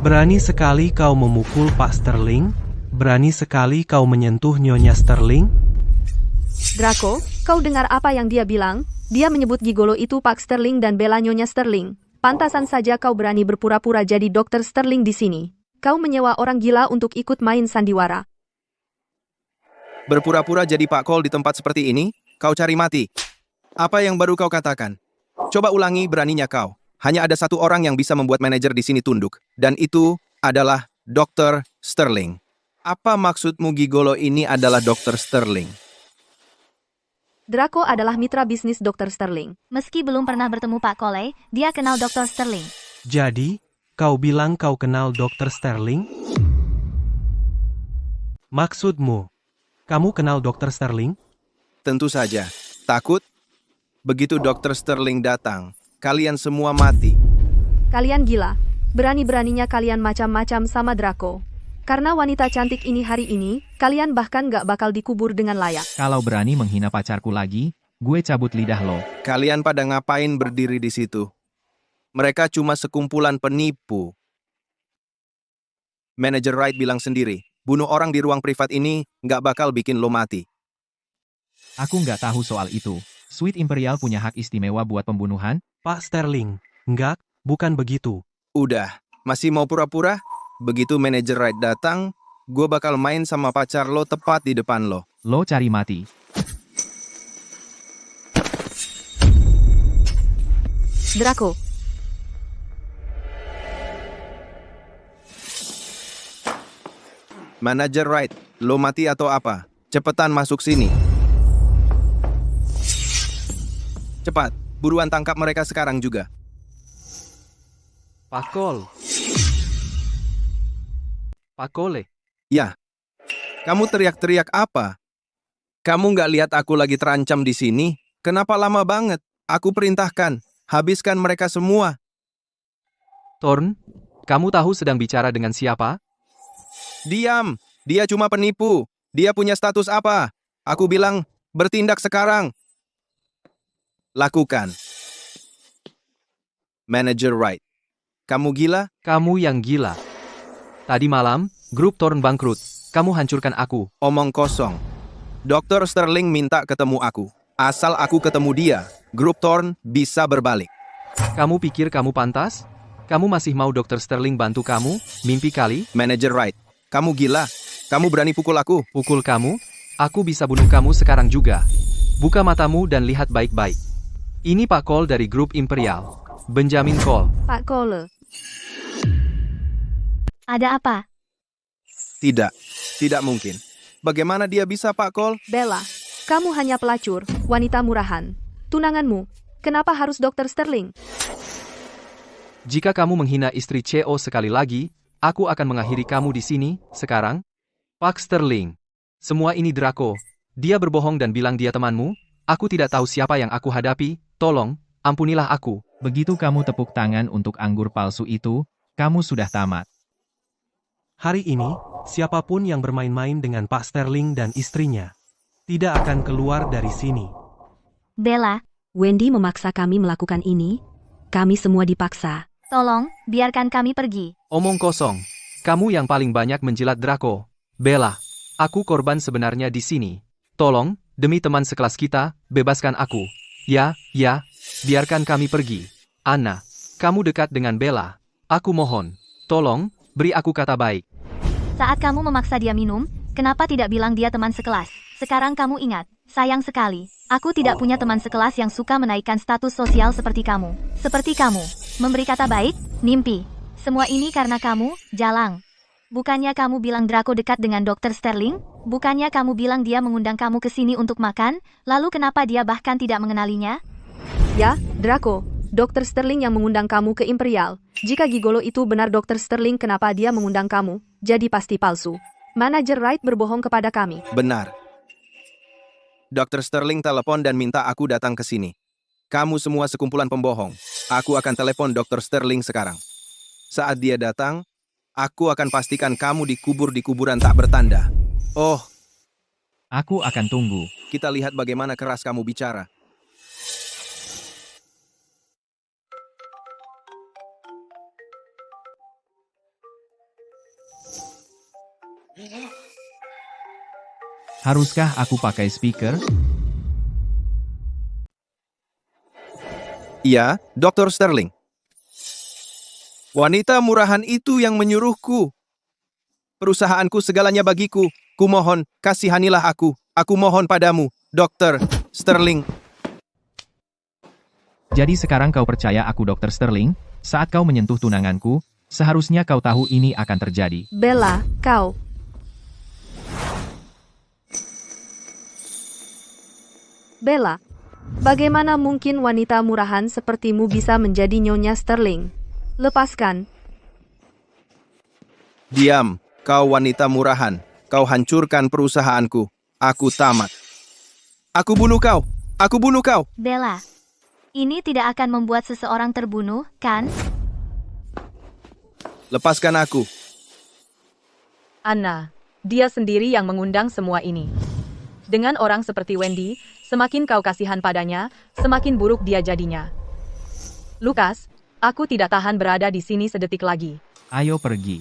Berani sekali kau memukul Pak Sterling? Berani sekali kau menyentuh Nyonya Sterling? Draco, kau dengar apa yang dia bilang? Dia menyebut gigolo itu Pak Sterling dan bela Nyonya Sterling. Pantasan saja kau berani berpura-pura jadi Dr. Sterling di sini. Kau menyewa orang gila untuk ikut main sandiwara. Berpura-pura jadi Pak Cole di tempat seperti ini? Kau cari mati. Apa yang baru kau katakan? Coba ulangi beraninya kau. Hanya ada satu orang yang bisa membuat manajer di sini tunduk. Dan itu adalah Dr. Sterling. Apa maksudmu gigolo ini adalah Dr. Sterling? Draco adalah mitra bisnis Dr. Sterling. Meski belum pernah bertemu Pak Cole, dia kenal Dr. Sterling. Jadi, kau bilang kau kenal Dr. Sterling? Maksudmu, kamu kenal Dr. Sterling? Tentu saja. Takut? Begitu Dr. Sterling datang, kalian semua mati. Kalian gila. Berani-beraninya kalian macam-macam sama Draco. Karena wanita cantik ini hari ini, kalian bahkan gak bakal dikubur dengan layak. kalau berani menghina pacarku lagi, gue cabut lidah lo. Kalian pada ngapain berdiri di situ? Mereka cuma sekumpulan penipu. Manajer Wright bilang sendiri, bunuh orang di ruang privat ini nggak bakal bikin lo mati. Aku nggak tahu soal itu. Suite Imperial punya hak istimewa buat pembunuhan? Pak Sterling, enggak, bukan begitu. Udah, masih mau pura-pura? Begitu manajer Wright datang, gue bakal main sama pacar lo tepat di depan lo. Lo cari mati. Draco, Manajer Wright, lo mati atau apa? Cepetan masuk sini. Cepat, buruan tangkap mereka sekarang juga. Pakol. Pakole. Ya, kamu teriak-teriak apa? Kamu nggak lihat aku lagi terancam di sini? Kenapa lama banget? Aku perintahkan, habiskan mereka semua. Thorn, kamu tahu sedang bicara dengan siapa? Diam, dia cuma penipu. Dia punya status apa? Aku bilang, bertindak sekarang. Lakukan. Manager Wright, kamu gila? Kamu yang gila. Tadi malam, grup Thorn bangkrut. Kamu hancurkan aku. Omong kosong. Dr. Sterling minta ketemu aku. Asal aku ketemu dia, grup Thorn bisa berbalik. Kamu pikir kamu pantas? Kamu masih mau Dr. Sterling bantu kamu? Mimpi kali? Manager Wright, kamu gila? Kamu berani pukul aku? Pukul kamu? Aku bisa bunuh kamu sekarang juga. Buka matamu dan lihat baik-baik. Ini Pak Cole dari grup Imperial. Benjamin Cole. Pak Cole. Ada apa? Tidak, tidak mungkin. Bagaimana dia bisa, Pak Cole? Bella, kamu hanya pelacur, wanita murahan. Tunanganmu, kenapa harus Dr. Sterling? Jika kamu menghina istri CEO sekali lagi, aku akan mengakhiri kamu di sini, sekarang. Pak Sterling. Semua ini Draco. Dia berbohong dan bilang dia temanmu. Aku tidak tahu siapa yang aku hadapi. Tolong, ampunilah aku. Begitu kamu tepuk tangan untuk anggur palsu itu, kamu sudah tamat. Hari ini, siapapun yang bermain-main dengan Pak Sterling dan istrinya, tidak akan keluar dari sini. Bella, Wendy memaksa kami melakukan ini. Kami semua dipaksa. tolong, biarkan kami pergi. Omong kosong. Kamu yang paling banyak menjilat Draco. Bella, aku korban sebenarnya di sini. Tolong, demi teman sekelas kita, bebaskan aku. Ya, biarkan kami pergi. Anna, kamu dekat dengan Bella. Aku mohon, tolong, beri aku kata baik. Saat kamu memaksa dia minum, kenapa tidak bilang dia teman sekelas? Sekarang kamu ingat, sayang sekali. Aku tidak punya teman sekelas yang suka menaikkan status sosial seperti kamu. Seperti kamu, memberi kata baik, mimpi. Semua ini karena kamu, Jalang. Bukannya kamu bilang Draco dekat dengan Dr. Sterling? Bukannya kamu bilang dia mengundang kamu ke sini untuk makan? Lalu kenapa dia bahkan tidak mengenalinya? Ya, Draco, Dr. Sterling yang mengundang kamu ke Imperial. Jika gigolo itu benar Dr. Sterling, kenapa dia mengundang kamu? Jadi pasti palsu. Manajer Wright berbohong kepada kami. Benar. Dr. Sterling telepon dan minta aku datang ke sini. Kamu semua sekumpulan pembohong. Aku akan telepon Dr. Sterling sekarang. Saat dia datang, aku akan pastikan kamu dikubur di kuburan tak bertanda. Oh, Aku akan tunggu. kita lihat bagaimana keras kamu bicara. Haruskah aku pakai speaker? Iya, Dr. Sterling. Wanita murahan itu yang menyuruhku. Perusahaanku segalanya bagiku. Kumohon, kasihanilah aku. Aku mohon padamu, Dr. Sterling. Jadi sekarang kau percaya aku Dr. Sterling? Saat kau menyentuh tunanganku, seharusnya kau tahu ini akan terjadi. Bella, kau. Bella, bagaimana mungkin wanita murahan sepertimu bisa menjadi Nyonya Sterling? Lepaskan. Diam, kau wanita murahan. Kau hancurkan perusahaanku. Aku tamat. Aku bunuh kau. Aku bunuh kau. Bella, ini tidak akan membuat seseorang terbunuh, kan? Lepaskan aku. Anna, dia sendiri yang mengundang semua ini. Dengan orang seperti Wendy, semakin kau kasihan padanya, semakin buruk dia jadinya. Lukas, Aku tidak tahan berada di sini sedetik lagi. Ayo pergi.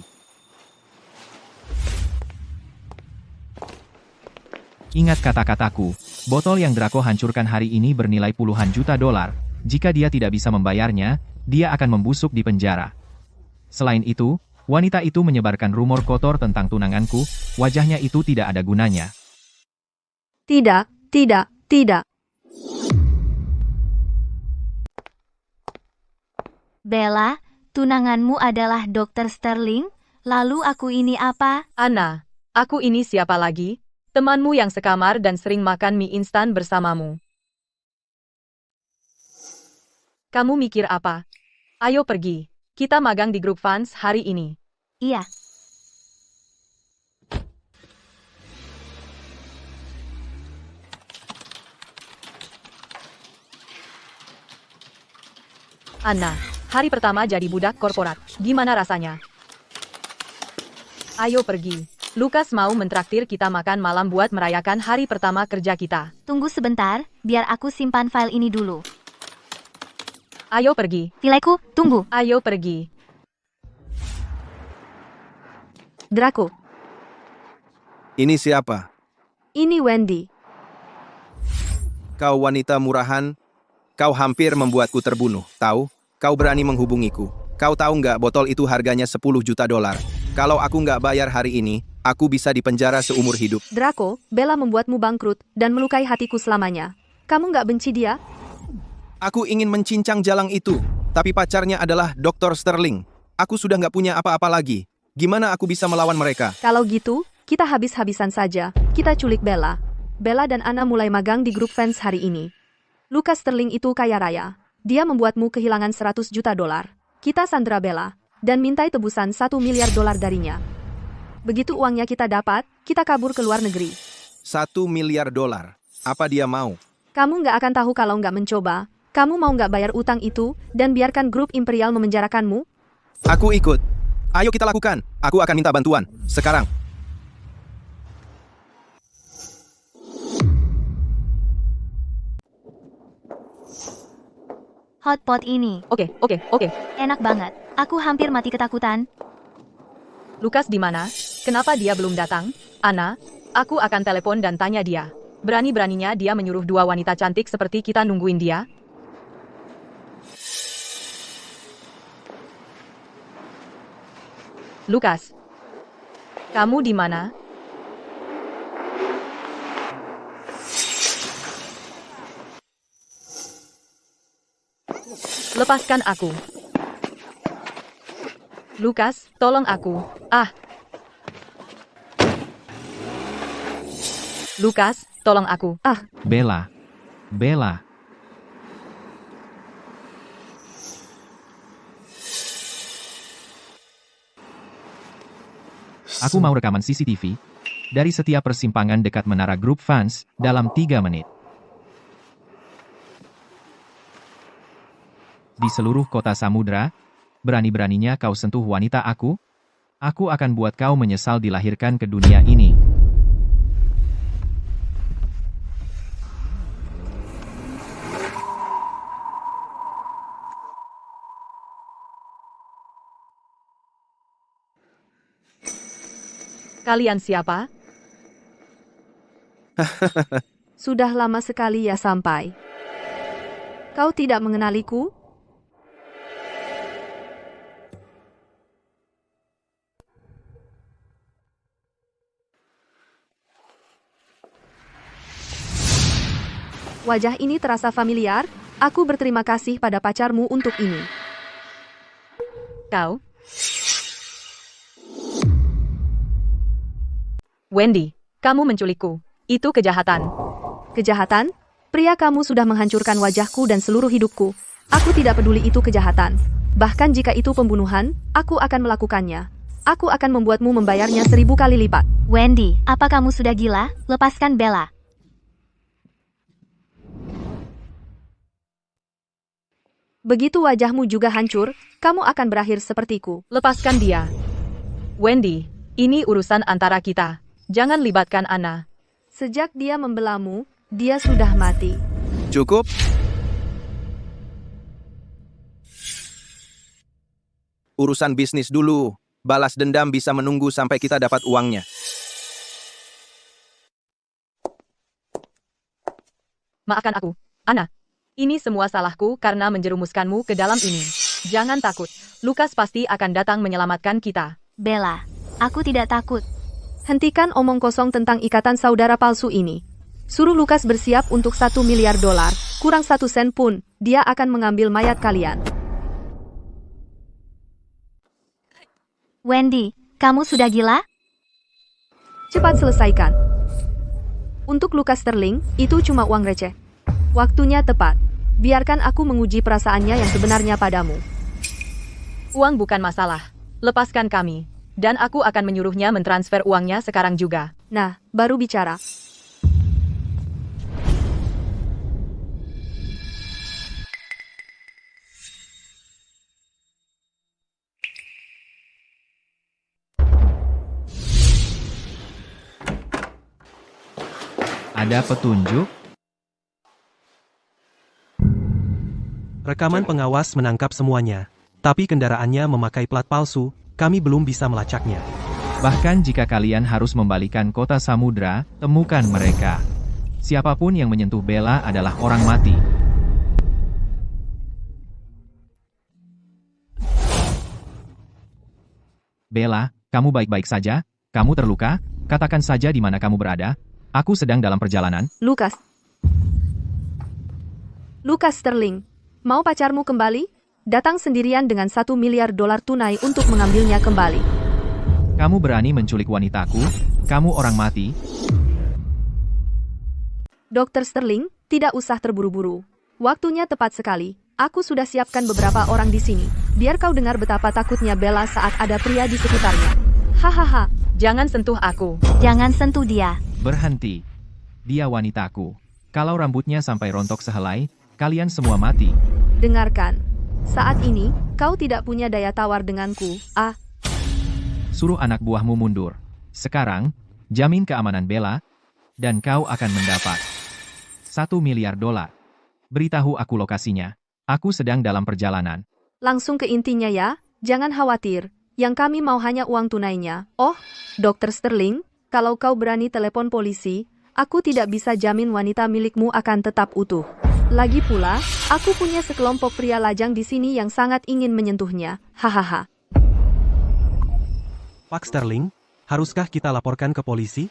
Ingat kata-kataku, botol yang Draco hancurkan hari ini bernilai puluhan juta dolar. Jika dia tidak bisa membayarnya, dia akan membusuk di penjara. Selain itu, wanita itu menyebarkan rumor kotor tentang tunanganku, wajahnya itu tidak ada gunanya. Tidak, tidak, tidak. Bella, tunanganmu adalah Dr. Sterling? Lalu aku ini apa? Anna, aku ini siapa lagi? Temanmu yang sekamar dan sering makan mie instan bersamamu. Kamu mikir apa? Ayo pergi. Kita magang di grup fans hari ini. Iya. Anna, hari pertama jadi budak korporat. Gimana rasanya? Ayo pergi. Lukas mau mentraktir kita makan malam buat merayakan hari pertama kerja kita. Tunggu sebentar, biar aku simpan file ini dulu. Ayo pergi. Fileku, tunggu. Ayo pergi. Draco, Ini siapa? ini Wendy. Kau wanita murahan. Kau hampir membuatku terbunuh, tahu? Kau berani menghubungiku. Kau tahu nggak botol itu harganya 10 juta dolar. Kalau aku nggak bayar hari ini, aku bisa dipenjara seumur hidup. Draco, Bella membuatmu bangkrut dan melukai hatiku selamanya. Kamu nggak benci dia? Aku ingin mencincang jalang itu, tapi pacarnya adalah Dr. Sterling. Aku sudah nggak punya apa-apa lagi. Gimana aku bisa melawan mereka? Kalau gitu, kita habis-habisan saja. Kita culik Bella. Bella dan Anna mulai magang di grup fans hari ini. Lukas Sterling itu kaya raya. Dia membuatmu kehilangan 100 juta dolar. Kita sandera Bella dan mintai tebusan 1 miliar dolar darinya. Begitu uangnya kita dapat, kita kabur ke luar negeri. 1 miliar dolar. Apa dia mau? Kamu nggak akan tahu kalau nggak mencoba. Kamu mau nggak bayar utang itu dan biarkan grup Imperial memenjarakanmu? Aku ikut. Ayo kita lakukan. Aku akan minta bantuan. Sekarang. Hotpot ini. Oke. Enak banget. Aku hampir mati ketakutan. Lukas di mana? Kenapa dia belum datang? Anna, aku akan telepon dan tanya dia. Berani-beraninya dia menyuruh dua wanita cantik seperti kita nungguin dia. Lukas, kamu di mana? Lepaskan aku. Lukas, tolong aku. Ah. Lukas, tolong aku. Ah, Bella. Bella. Aku mau rekaman CCTV dari setiap persimpangan dekat menara grup fans dalam 3 menit. Di seluruh kota samudra, berani-beraninya kau sentuh wanita aku akan buat kau menyesal dilahirkan ke dunia ini. Kalian siapa? sudah lama sekali ya sampai. Kau tidak mengenaliku? Wajah ini terasa familiar. Aku berterima kasih pada pacarmu untuk ini. Kau? Wendy, kamu menculikku. Itu kejahatan. Kejahatan? Pria, kamu sudah menghancurkan wajahku dan seluruh hidupku. Aku tidak peduli itu kejahatan. Bahkan jika itu pembunuhan, aku akan melakukannya. Aku akan membuatmu membayarnya 1000 kali lipat. Wendy, apa kamu sudah gila? Lepaskan Bella. Begitu wajahmu juga hancur, kamu akan berakhir sepertiku. Lepaskan dia. Wendy, ini urusan antara kita. Jangan libatkan Anna. Sejak dia membelamu, dia sudah mati. Cukup? Urusan bisnis dulu. Balas dendam bisa menunggu sampai kita dapat uangnya. Maafkan aku, Ana. Ini semua salahku karena menjerumuskanmu ke dalam ini. Jangan takut, Lukas pasti akan datang menyelamatkan kita. Bella, aku tidak takut. Hentikan omong kosong tentang ikatan saudara palsu ini. Suruh Lukas bersiap untuk $1 miliar, kurang 1 sen pun, dia akan mengambil mayat kalian. Wendy, kamu sudah gila? Cepat selesaikan. Untuk Lukas Sterling, itu cuma uang receh. Waktunya tepat. Biarkan aku menguji perasaannya yang sebenarnya padamu. Uang bukan masalah. Lepaskan kami. Dan aku akan menyuruhnya mentransfer uangnya sekarang juga. Nah, baru bicara. Ada petunjuk? Rekaman pengawas menangkap semuanya. Tapi kendaraannya memakai plat palsu, kami belum bisa melacaknya. Bahkan jika kalian harus membalikan kota samudra, temukan mereka. Siapapun yang menyentuh Bella adalah orang mati. Bella, kamu baik-baik saja? Kamu terluka? Katakan saja di mana kamu berada. Aku sedang dalam perjalanan. Lukas Sterling, mau pacarmu kembali? Datang sendirian dengan $1 miliar tunai untuk mengambilnya kembali. Kamu berani menculik wanitaku? Kamu orang mati? Dr. Sterling, tidak usah terburu-buru. Waktunya tepat sekali. Aku sudah siapkan beberapa orang di sini. Biar kau dengar betapa takutnya Bella saat ada pria di sekitarnya. Hahaha. Jangan sentuh aku. Jangan sentuh dia. Berhenti. Dia wanitaku. Kalau rambutnya sampai rontok sehelai, kalian semua mati. Dengarkan. Saat ini, kau tidak punya daya tawar denganku. Suruh anak buahmu mundur. Sekarang, jamin keamanan Bella, dan kau akan mendapat $1 miliar. Beritahu aku lokasinya. Aku sedang dalam perjalanan. Langsung ke intinya ya, jangan khawatir. Yang kami mau hanya uang tunainya. Oh, Dr. Sterling, kalau kau berani telepon polisi, aku tidak bisa jamin wanita milikmu akan tetap utuh. Lagi pula, aku punya sekelompok pria lajang di sini yang sangat ingin menyentuhnya. Hahaha. Pak Sterling, haruskah kita laporkan ke polisi?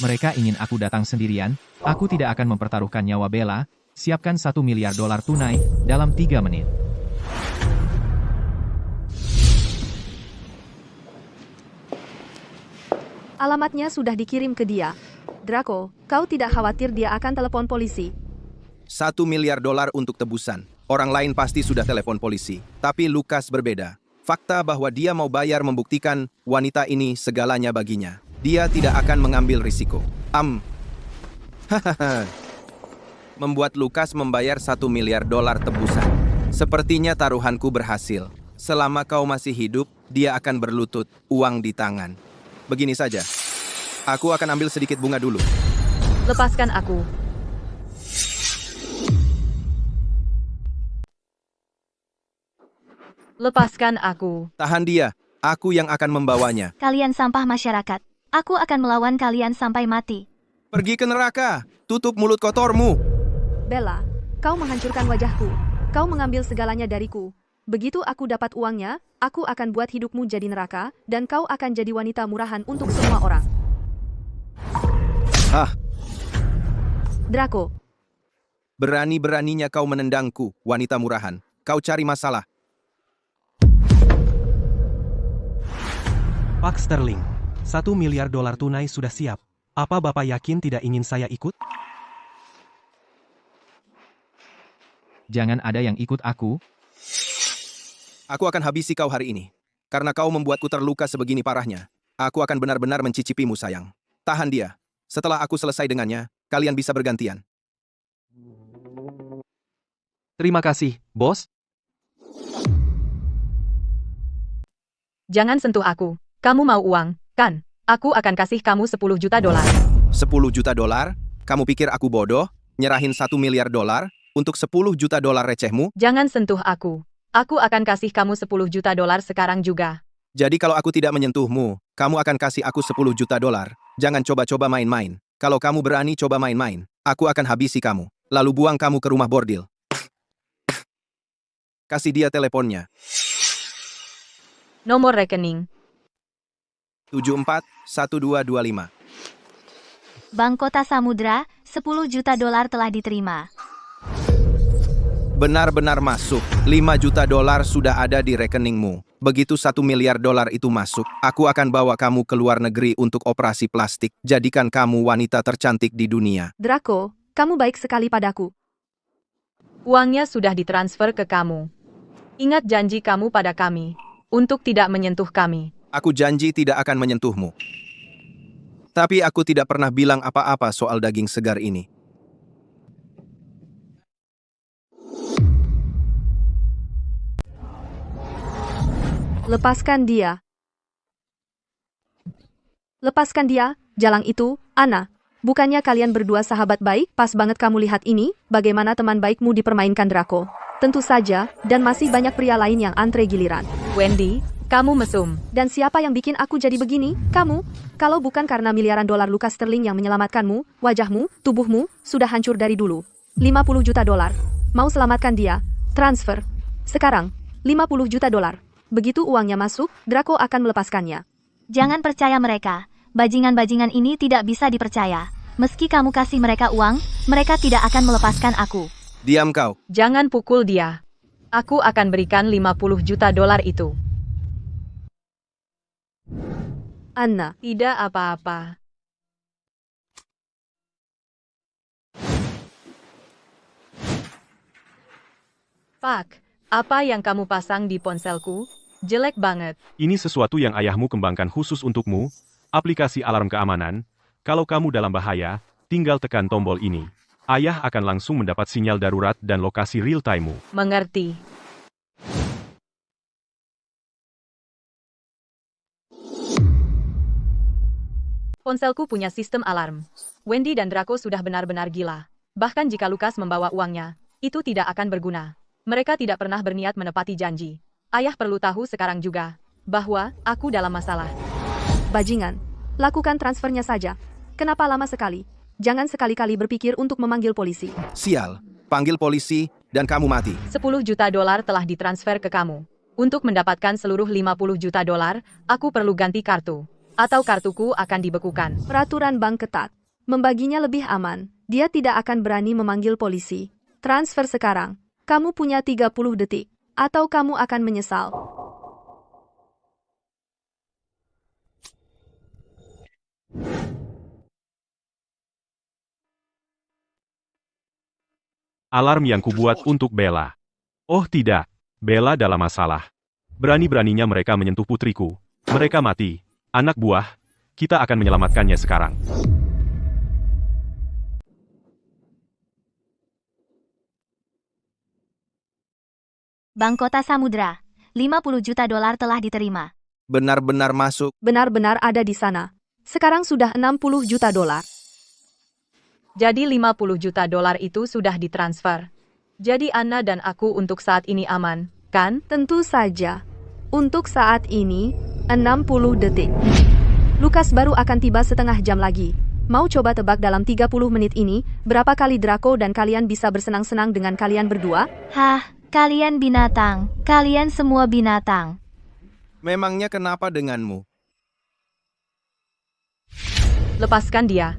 Mereka ingin aku datang sendirian. Aku tidak akan mempertaruhkan nyawa Bella. Siapkan $1 miliar tunai dalam 3 menit. Alamatnya sudah dikirim ke dia. Draco, kau tidak khawatir dia akan telepon polisi? $1 miliar untuk tebusan. Orang lain pasti sudah telepon polisi. Tapi Lukas berbeda. Fakta bahwa dia mau bayar membuktikan wanita ini segalanya baginya. Dia tidak akan mengambil risiko. Membuat Lukas membayar $1 miliar tebusan. Sepertinya taruhanku berhasil. Selama kau masih hidup, dia akan berlutut, uang di tangan. Begini saja. Aku akan ambil sedikit bunga dulu. Lepaskan aku. Lepaskan aku. Tahan dia. Aku yang akan membawanya. Kalian sampah masyarakat. Aku akan melawan kalian sampai mati. Pergi ke neraka. Tutup mulut kotormu. Bella, kau menghancurkan wajahku. Kau mengambil segalanya dariku. Begitu aku dapat uangnya, aku akan buat hidupmu jadi neraka, dan kau akan jadi wanita murahan untuk semua orang. Draco. Berani-beraninya kau menendangku, wanita murahan. Kau cari masalah. Pak Sterling, $1 miliar tunai sudah siap. Apa Bapak yakin tidak ingin saya ikut? Jangan ada yang ikut aku. Aku akan habisi kau hari ini. Karena kau membuatku terluka sebegini parahnya. Aku akan benar-benar mencicipimu, sayang. Tahan dia. Setelah aku selesai dengannya, kalian bisa bergantian. Terima kasih, bos. Jangan sentuh aku. Kamu mau uang, kan? Aku akan kasih kamu $10 juta. $10 juta? Kamu pikir aku bodoh? Nyerahin $1 miliar untuk $10 juta recehmu? Jangan sentuh aku. Aku akan kasih kamu 10 juta dolar sekarang juga. Jadi kalau aku tidak menyentuhmu, kamu akan kasih aku 10 juta dolar. Jangan coba-coba main-main. Kalau kamu berani coba main-main, aku akan habisi kamu. Lalu buang kamu ke rumah bordil. Kasih dia teleponnya. Nomor rekening. 741225. Bank Kota Samudra, 10 juta dolar telah diterima. Benar-benar masuk. 5 juta dolar sudah ada di rekeningmu. Begitu 1 miliar dolar itu masuk, aku akan bawa kamu ke luar negeri untuk operasi plastik. Jadikan kamu wanita tercantik di dunia. Draco, kamu baik sekali padaku. Uangnya sudah ditransfer ke kamu. Ingat janji kamu pada kami, untuk tidak menyentuh kami. Aku janji tidak akan menyentuhmu. Tapi aku tidak pernah bilang apa-apa soal daging segar ini. Lepaskan dia. Lepaskan dia, jalang itu, Ana. Bukannya kalian berdua sahabat baik? Pas banget kamu lihat ini, bagaimana teman baikmu dipermainkan Draco. Tentu saja, dan masih banyak pria lain yang antre giliran. Wendy, kamu mesum. Dan siapa yang bikin aku jadi begini? Kamu? Kalau bukan karena miliaran dolar Lucas Sterling yang menyelamatkanmu, wajahmu, tubuhmu, sudah hancur dari dulu. 50 juta dolar. Mau selamatkan dia? Transfer. Sekarang, 50 juta dolar. Begitu uangnya masuk, Draco akan melepaskannya. Jangan percaya mereka. Bajingan-bajingan ini tidak bisa dipercaya. Meski kamu kasih mereka uang, mereka tidak akan melepaskan aku. Diam kau. Jangan pukul dia. Aku akan berikan 50 juta dolar itu. Anna, Tidak apa-apa. Pak, apa yang kamu pasang di ponselku? Jelek banget. Ini sesuatu yang ayahmu kembangkan khusus untukmu, aplikasi alarm keamanan. Kalau kamu dalam bahaya, tinggal tekan tombol ini. Ayah akan langsung mendapat sinyal darurat dan lokasi real-time-mu. Mengerti. Ponselku punya sistem alarm. Wendy dan Draco sudah benar-benar gila. Bahkan jika Lucas membawa uangnya, itu tidak akan berguna. Mereka tidak pernah berniat menepati janji. Ayah perlu tahu sekarang juga, bahwa aku dalam masalah. bajingan. Lakukan transfernya saja. Kenapa lama sekali? Jangan sekali-kali berpikir untuk memanggil polisi. Sial. Panggil polisi, dan kamu mati. 10 juta dolar telah ditransfer ke kamu. Untuk mendapatkan seluruh 50 juta dolar, aku perlu ganti kartu. Atau kartuku akan dibekukan. Peraturan bank ketat. Membaginya lebih aman. Dia tidak akan berani memanggil polisi. Transfer sekarang. Kamu punya 30 detik. Atau kamu akan menyesal. Alarm yang kubuat untuk Bella. Oh tidak, Bella dalam masalah. Berani-beraninya mereka menyentuh putriku. Mereka mati. Anak buah, kita akan menyelamatkannya sekarang. Bank Kota Samudra, 50 juta dolar telah diterima. Benar-benar masuk. Benar-benar ada di sana. Sekarang sudah 60 juta dolar. Jadi 50 juta dolar itu sudah ditransfer. Jadi Anna dan aku untuk saat ini aman, kan? Tentu saja. Untuk saat ini, 60 detik. Lucas baru akan tiba setengah jam lagi. Mau coba tebak dalam 30 menit ini, berapa kali Draco dan kalian bisa bersenang-senang dengan kalian berdua? Hah, kalian binatang. Kalian semua binatang. Memangnya kenapa denganmu? Lepaskan dia.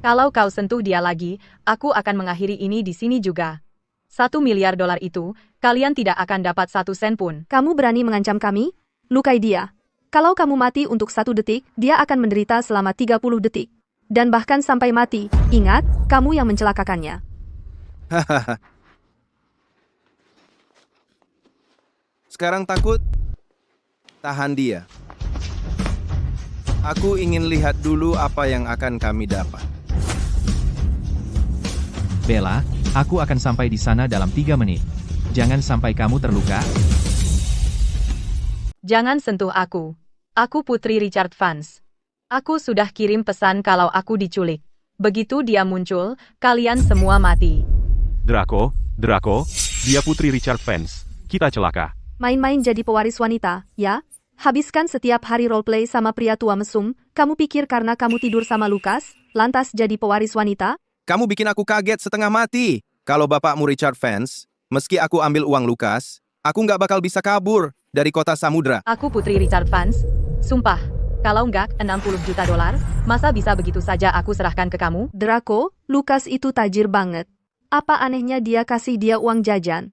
Kalau kau sentuh dia lagi, aku akan mengakhiri ini di sini juga. 1 miliar dolar itu, kalian tidak akan dapat 1 sen pun. Kamu berani mengancam kami? Lukai dia. Kalau kamu mati untuk 1 detik, dia akan menderita selama 30 detik. Dan bahkan sampai mati. Ingat, kamu yang mencelakakannya. Hahaha. Sekarang takut? Tahan dia. Aku ingin lihat dulu apa yang akan kami dapat. Bella, aku akan sampai di sana dalam 3 menit. Jangan sampai kamu terluka. Jangan sentuh aku. Aku Putri Richard Vance. Aku sudah kirim pesan kalau aku diculik. Begitu dia muncul, kalian semua mati. Draco, dia Putri Richard Vance. kita celaka. Main-main jadi pewaris wanita, ya? Habiskan setiap hari roleplay sama pria tua mesum, kamu pikir karena kamu tidur sama Lukas, lantas jadi pewaris wanita? Kamu bikin aku kaget setengah mati. Kalau bapakmu Richard Vance, meski aku ambil uang Lukas, aku nggak bakal bisa kabur dari kota samudra. Aku putri Richard Vance. Sumpah, kalau nggak 60 juta dolar, masa bisa begitu saja aku serahkan ke kamu? Draco, Lukas itu tajir banget. Apa anehnya dia kasih dia uang jajan?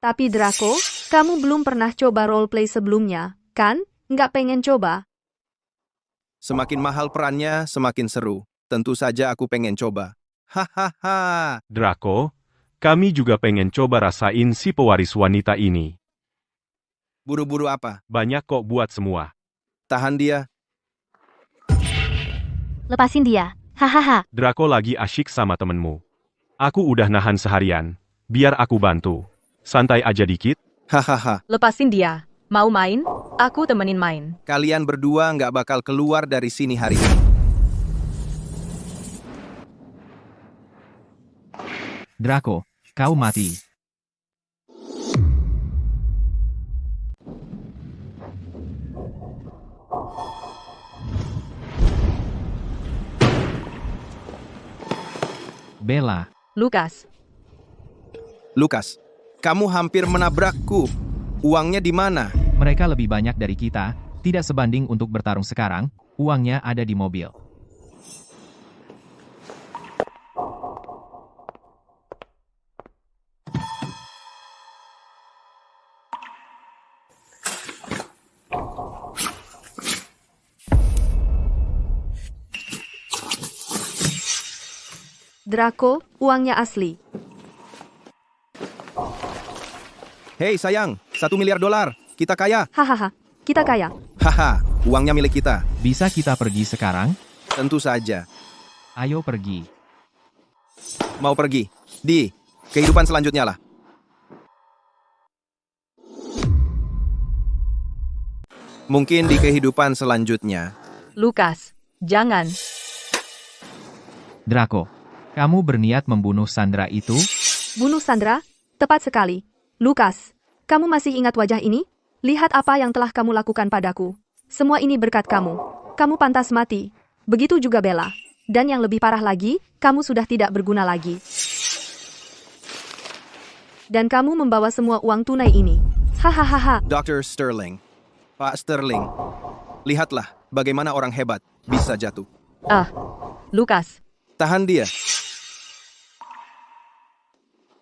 Tapi Draco, kamu belum pernah coba roleplay sebelumnya, kan? Nggak pengen coba? Semakin mahal perannya, semakin seru. Tentu saja aku pengen coba. Hahaha. Draco, kami juga pengen coba rasain si pewaris wanita ini. Buru-buru apa? Banyak kok buat semua. Tahan dia. Lepasin dia. Hahaha. Draco lagi asyik sama temenmu. Aku udah nahan seharian. Biar aku bantu. Santai aja dikit. Hahaha. Lepasin dia. Mau main? Aku temenin main. Kalian berdua nggak bakal keluar dari sini hari ini. Draco, kau mati. Bella, Lukas, Lukas, kamu hampir menabrakku. Uangnya di mana? mereka lebih banyak dari kita, tidak sebanding untuk bertarung sekarang, uangnya ada di mobil. Draco, uangnya asli. Hei sayang, $1 miliar. Kita kaya. Hahaha, kita kaya. Haha, uangnya milik kita. Bisa kita pergi sekarang? Tentu saja. Ayo pergi. Mau pergi? Di kehidupan selanjutnya lah. Mungkin di kehidupan selanjutnya. Lukas, jangan. Draco, kamu berniat membunuh Sandra itu? Bunuh Sandra? Tepat sekali. Lukas, kamu masih ingat wajah ini? Lihat apa yang telah kamu lakukan padaku. Semua ini berkat kamu. Kamu pantas mati. Begitu juga Bella. Dan yang lebih parah lagi, kamu sudah tidak berguna lagi. Dan kamu membawa semua uang tunai ini. Hahaha. Dr. Sterling. Pak Sterling. Lihatlah bagaimana orang hebat bisa jatuh. Lukas, Tahan dia.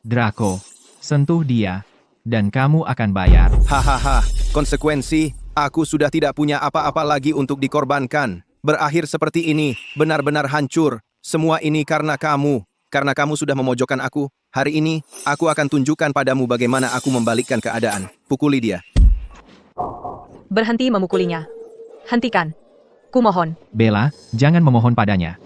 Draco, sentuh dia, dan kamu akan bayar. Hahaha, konsekuensi, aku sudah tidak punya apa-apa lagi untuk dikorbankan. Berakhir seperti ini, benar-benar hancur. Semua ini karena kamu. Karena kamu sudah memojokkan aku. Hari ini, aku akan tunjukkan padamu bagaimana aku membalikkan keadaan. Pukuli dia. berhenti memukulinya. Hentikan. Kumohon. Bella, jangan memohon padanya.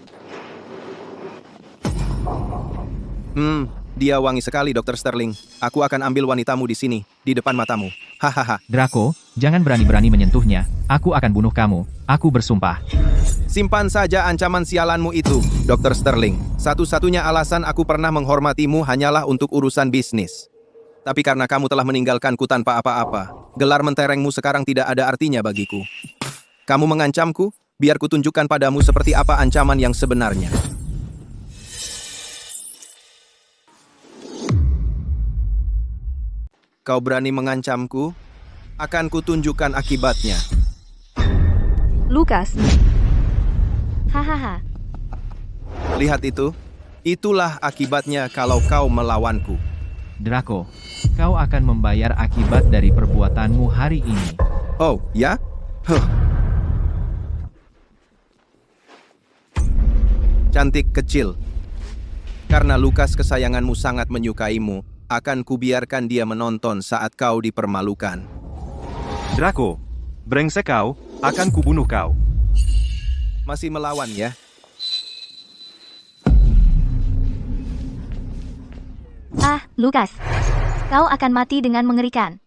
Dia wangi sekali, Dr. Sterling. Aku akan ambil wanitamu di sini, di depan matamu. Hahaha. Draco, jangan berani-berani menyentuhnya. Aku akan bunuh kamu. Aku bersumpah. Simpan saja ancaman sialanmu itu, Dr. Sterling. Satu-satunya alasan aku pernah menghormatimu hanyalah untuk urusan bisnis. Tapi karena kamu telah meninggalkanku tanpa apa-apa, gelar menterengmu sekarang tidak ada artinya bagiku. Kamu mengancamku, biar kutunjukkan padamu seperti apa ancaman yang sebenarnya. Kau berani mengancamku? Akan kutunjukkan akibatnya. Lukas, Hahaha. Lihat itu. Itulah akibatnya kalau kau melawanku. Draco, kau akan membayar akibat dari perbuatanmu hari ini. Oh, ya? Cantik kecil. Karena Lukas kesayanganmu sangat menyukaimu, akan kubiarkan dia menonton saat kau dipermalukan. Draco, brengsek kau, akan kubunuh kau. Masih melawan ya? Lukas. Kau akan mati dengan mengerikan.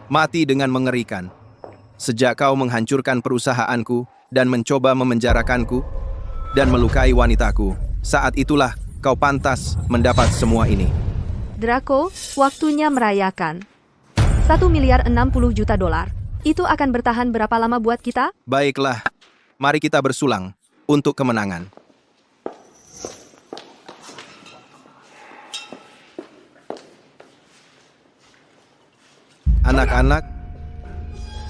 Mati dengan mengerikan. Sejak kau menghancurkan perusahaanku dan mencoba memenjarakanku dan melukai wanitaku, saat itulah kau pantas mendapat semua ini. Draco, waktunya merayakan. 1.060.000.000 dolar. Itu akan bertahan berapa lama buat kita? Baiklah, mari kita bersulang untuk kemenangan. Anak-anak,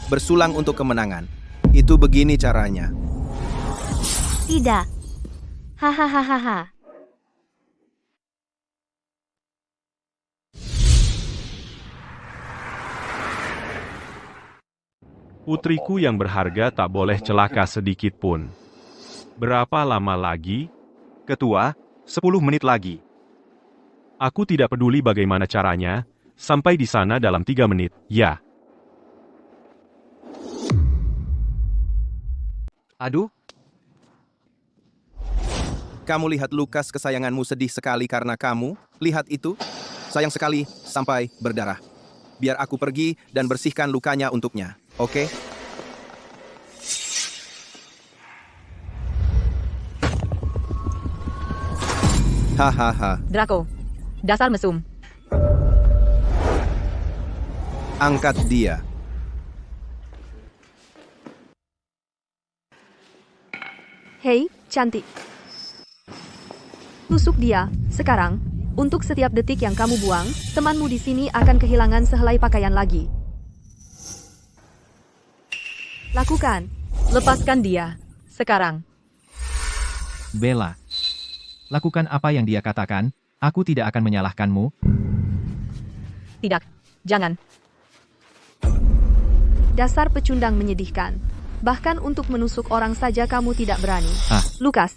bersulang untuk kemenangan. Itu begini caranya. Tidak. Hahaha. Putriku yang berharga tak boleh celaka sedikit pun. Berapa lama lagi? Ketua, 10 menit lagi. Aku tidak peduli bagaimana caranya, sampai di sana dalam 3 menit, ya. Aduh, Kamu lihat Lukas kesayanganmu sedih sekali karena kamu? Lihat itu? Sayang sekali, sampai berdarah. Biar aku pergi dan bersihkan lukanya untuknya, oke? Hahaha, Draco, dasar mesum. angkat dia. Hei, cantik. Tusuk dia, sekarang. Untuk setiap detik yang kamu buang, temanmu di sini akan kehilangan sehelai pakaian lagi. Lakukan. Lepaskan dia. Sekarang. Bella. Lakukan apa yang dia katakan, aku tidak akan menyalahkanmu. Tidak. Jangan. Dasar pecundang menyedihkan. Bahkan untuk menusuk orang saja kamu tidak berani. Ah. Lukas.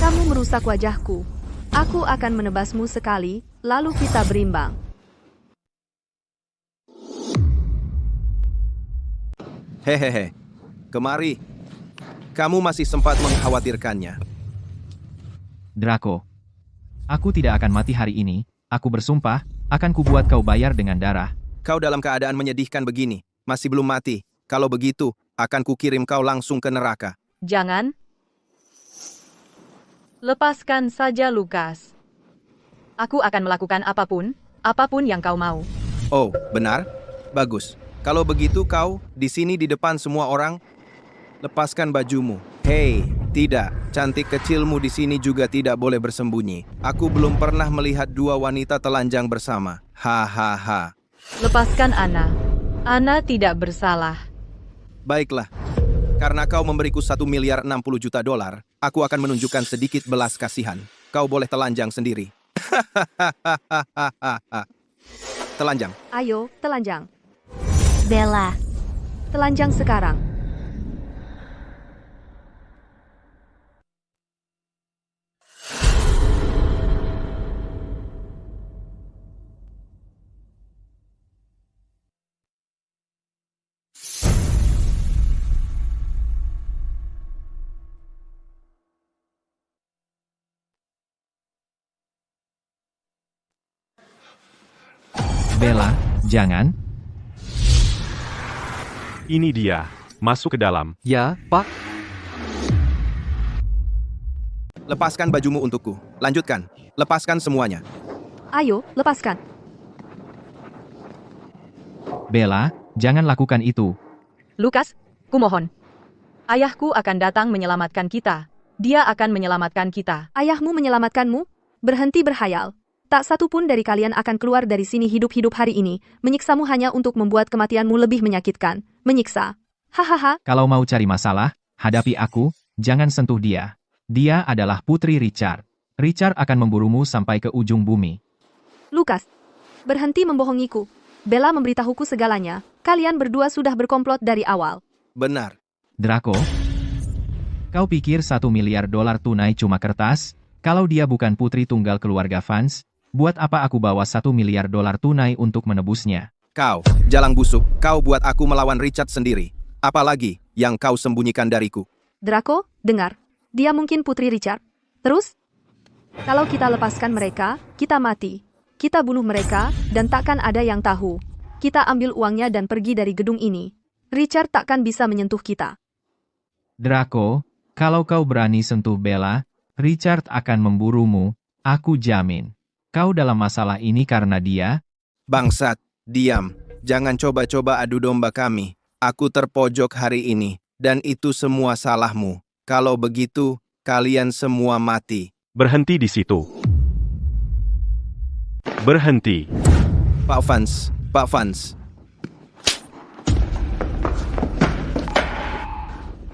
Kamu merusak wajahku. Aku akan menebasmu sekali, lalu kita berimbang. Hehehe, kemari. Kamu masih sempat mengkhawatirkannya. Draco. Aku tidak akan mati hari ini, aku bersumpah, akan kubuat kau bayar dengan darah. Kau dalam keadaan menyedihkan begini, masih belum mati. Kalau begitu, akan kukirim kau langsung ke neraka. Jangan. Lepaskan saja Lukas. Aku akan melakukan apapun yang kau mau. Oh, benar? Bagus. Kalau begitu kau, di sini di depan semua orang, lepaskan bajumu. Hei, tidak. Cantik kecilmu di sini juga tidak boleh bersembunyi. Aku belum pernah melihat dua wanita telanjang bersama. Hahaha. Lepaskan Ana. Ana tidak bersalah. Baiklah. Karena kau memberiku 1.060.000.000 dolar, aku akan menunjukkan sedikit belas kasihan. Kau boleh telanjang sendiri. Telanjang. Ayo, telanjang. Bella. Telanjang sekarang. Bella, jangan. Ini dia, masuk ke dalam. ya, Pak. Lepaskan bajumu untukku. Lanjutkan. Lepaskan semuanya. Ayo, lepaskan. Bella, jangan lakukan itu. Lukas, kumohon. Ayahku akan datang menyelamatkan kita. Dia akan menyelamatkan kita. Ayahmu menyelamatkanmu? Berhenti berhayal. Tak satu pun dari kalian akan keluar dari sini hidup-hidup hari ini. Menyiksamu hanya untuk membuat kematianmu lebih menyakitkan. Menyiksa. Hahaha. Kalau mau cari masalah, hadapi aku, jangan sentuh dia. Dia adalah putri Richard. Richard akan memburumu sampai ke ujung bumi. Lukas. Berhenti membohongiku. Bella memberitahuku segalanya. Kalian berdua sudah berkomplot dari awal. Benar. Draco, kau pikir 1 miliar dolar tunai cuma kertas? Kalau dia bukan putri tunggal keluarga Vance, buat apa aku bawa 1 miliar dolar tunai untuk menebusnya? Kau, jalang busuk. Kau buat aku melawan Richard sendiri. Apalagi yang kau sembunyikan dariku. Draco, dengar. Dia mungkin putri Richard. Terus? Kalau kita lepaskan mereka, kita mati. Kita bunuh mereka, dan takkan ada yang tahu. Kita ambil uangnya dan pergi dari gedung ini. Richard takkan bisa menyentuh kita. Draco, kalau kau berani sentuh Bella, Richard akan memburumu, aku jamin. Kau dalam masalah ini karena dia. Bangsat, diam. Jangan coba-coba adu domba kami. Aku terpojok hari ini, dan itu semua salahmu. Kalau begitu, kalian semua mati. Berhenti di situ. Berhenti. Pak Vance.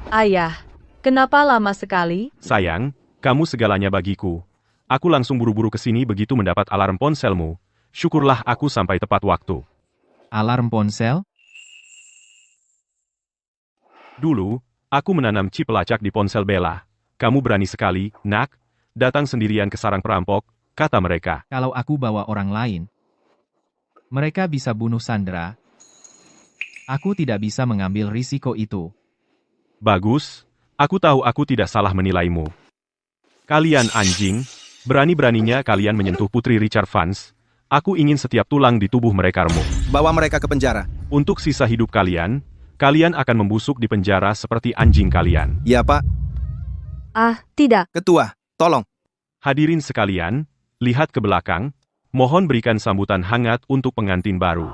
Ayah, kenapa lama sekali? Sayang, kamu segalanya bagiku. Aku langsung buru-buru ke sini begitu mendapat alarm ponselmu. Syukurlah aku sampai tepat waktu. Alarm ponsel? Dulu, aku menanam chip pelacak di ponsel Bella. Kamu berani sekali, nak, datang sendirian ke sarang perampok, kata mereka. Kalau aku bawa orang lain, mereka bisa bunuh Sandra. Aku tidak bisa mengambil risiko itu. Bagus, aku tahu aku tidak salah menilaimu. Kalian anjing, berani-beraninya kalian menyentuh Putri Richard Vance. Aku ingin setiap tulang di tubuh mereka remuk. Bawa mereka ke penjara. Untuk sisa hidup kalian, kalian akan membusuk di penjara seperti anjing kalian. Ya, Pak. Ah, tidak. Ketua, tolong. Hadirin sekalian, lihat ke belakang. Mohon berikan sambutan hangat untuk pengantin baru.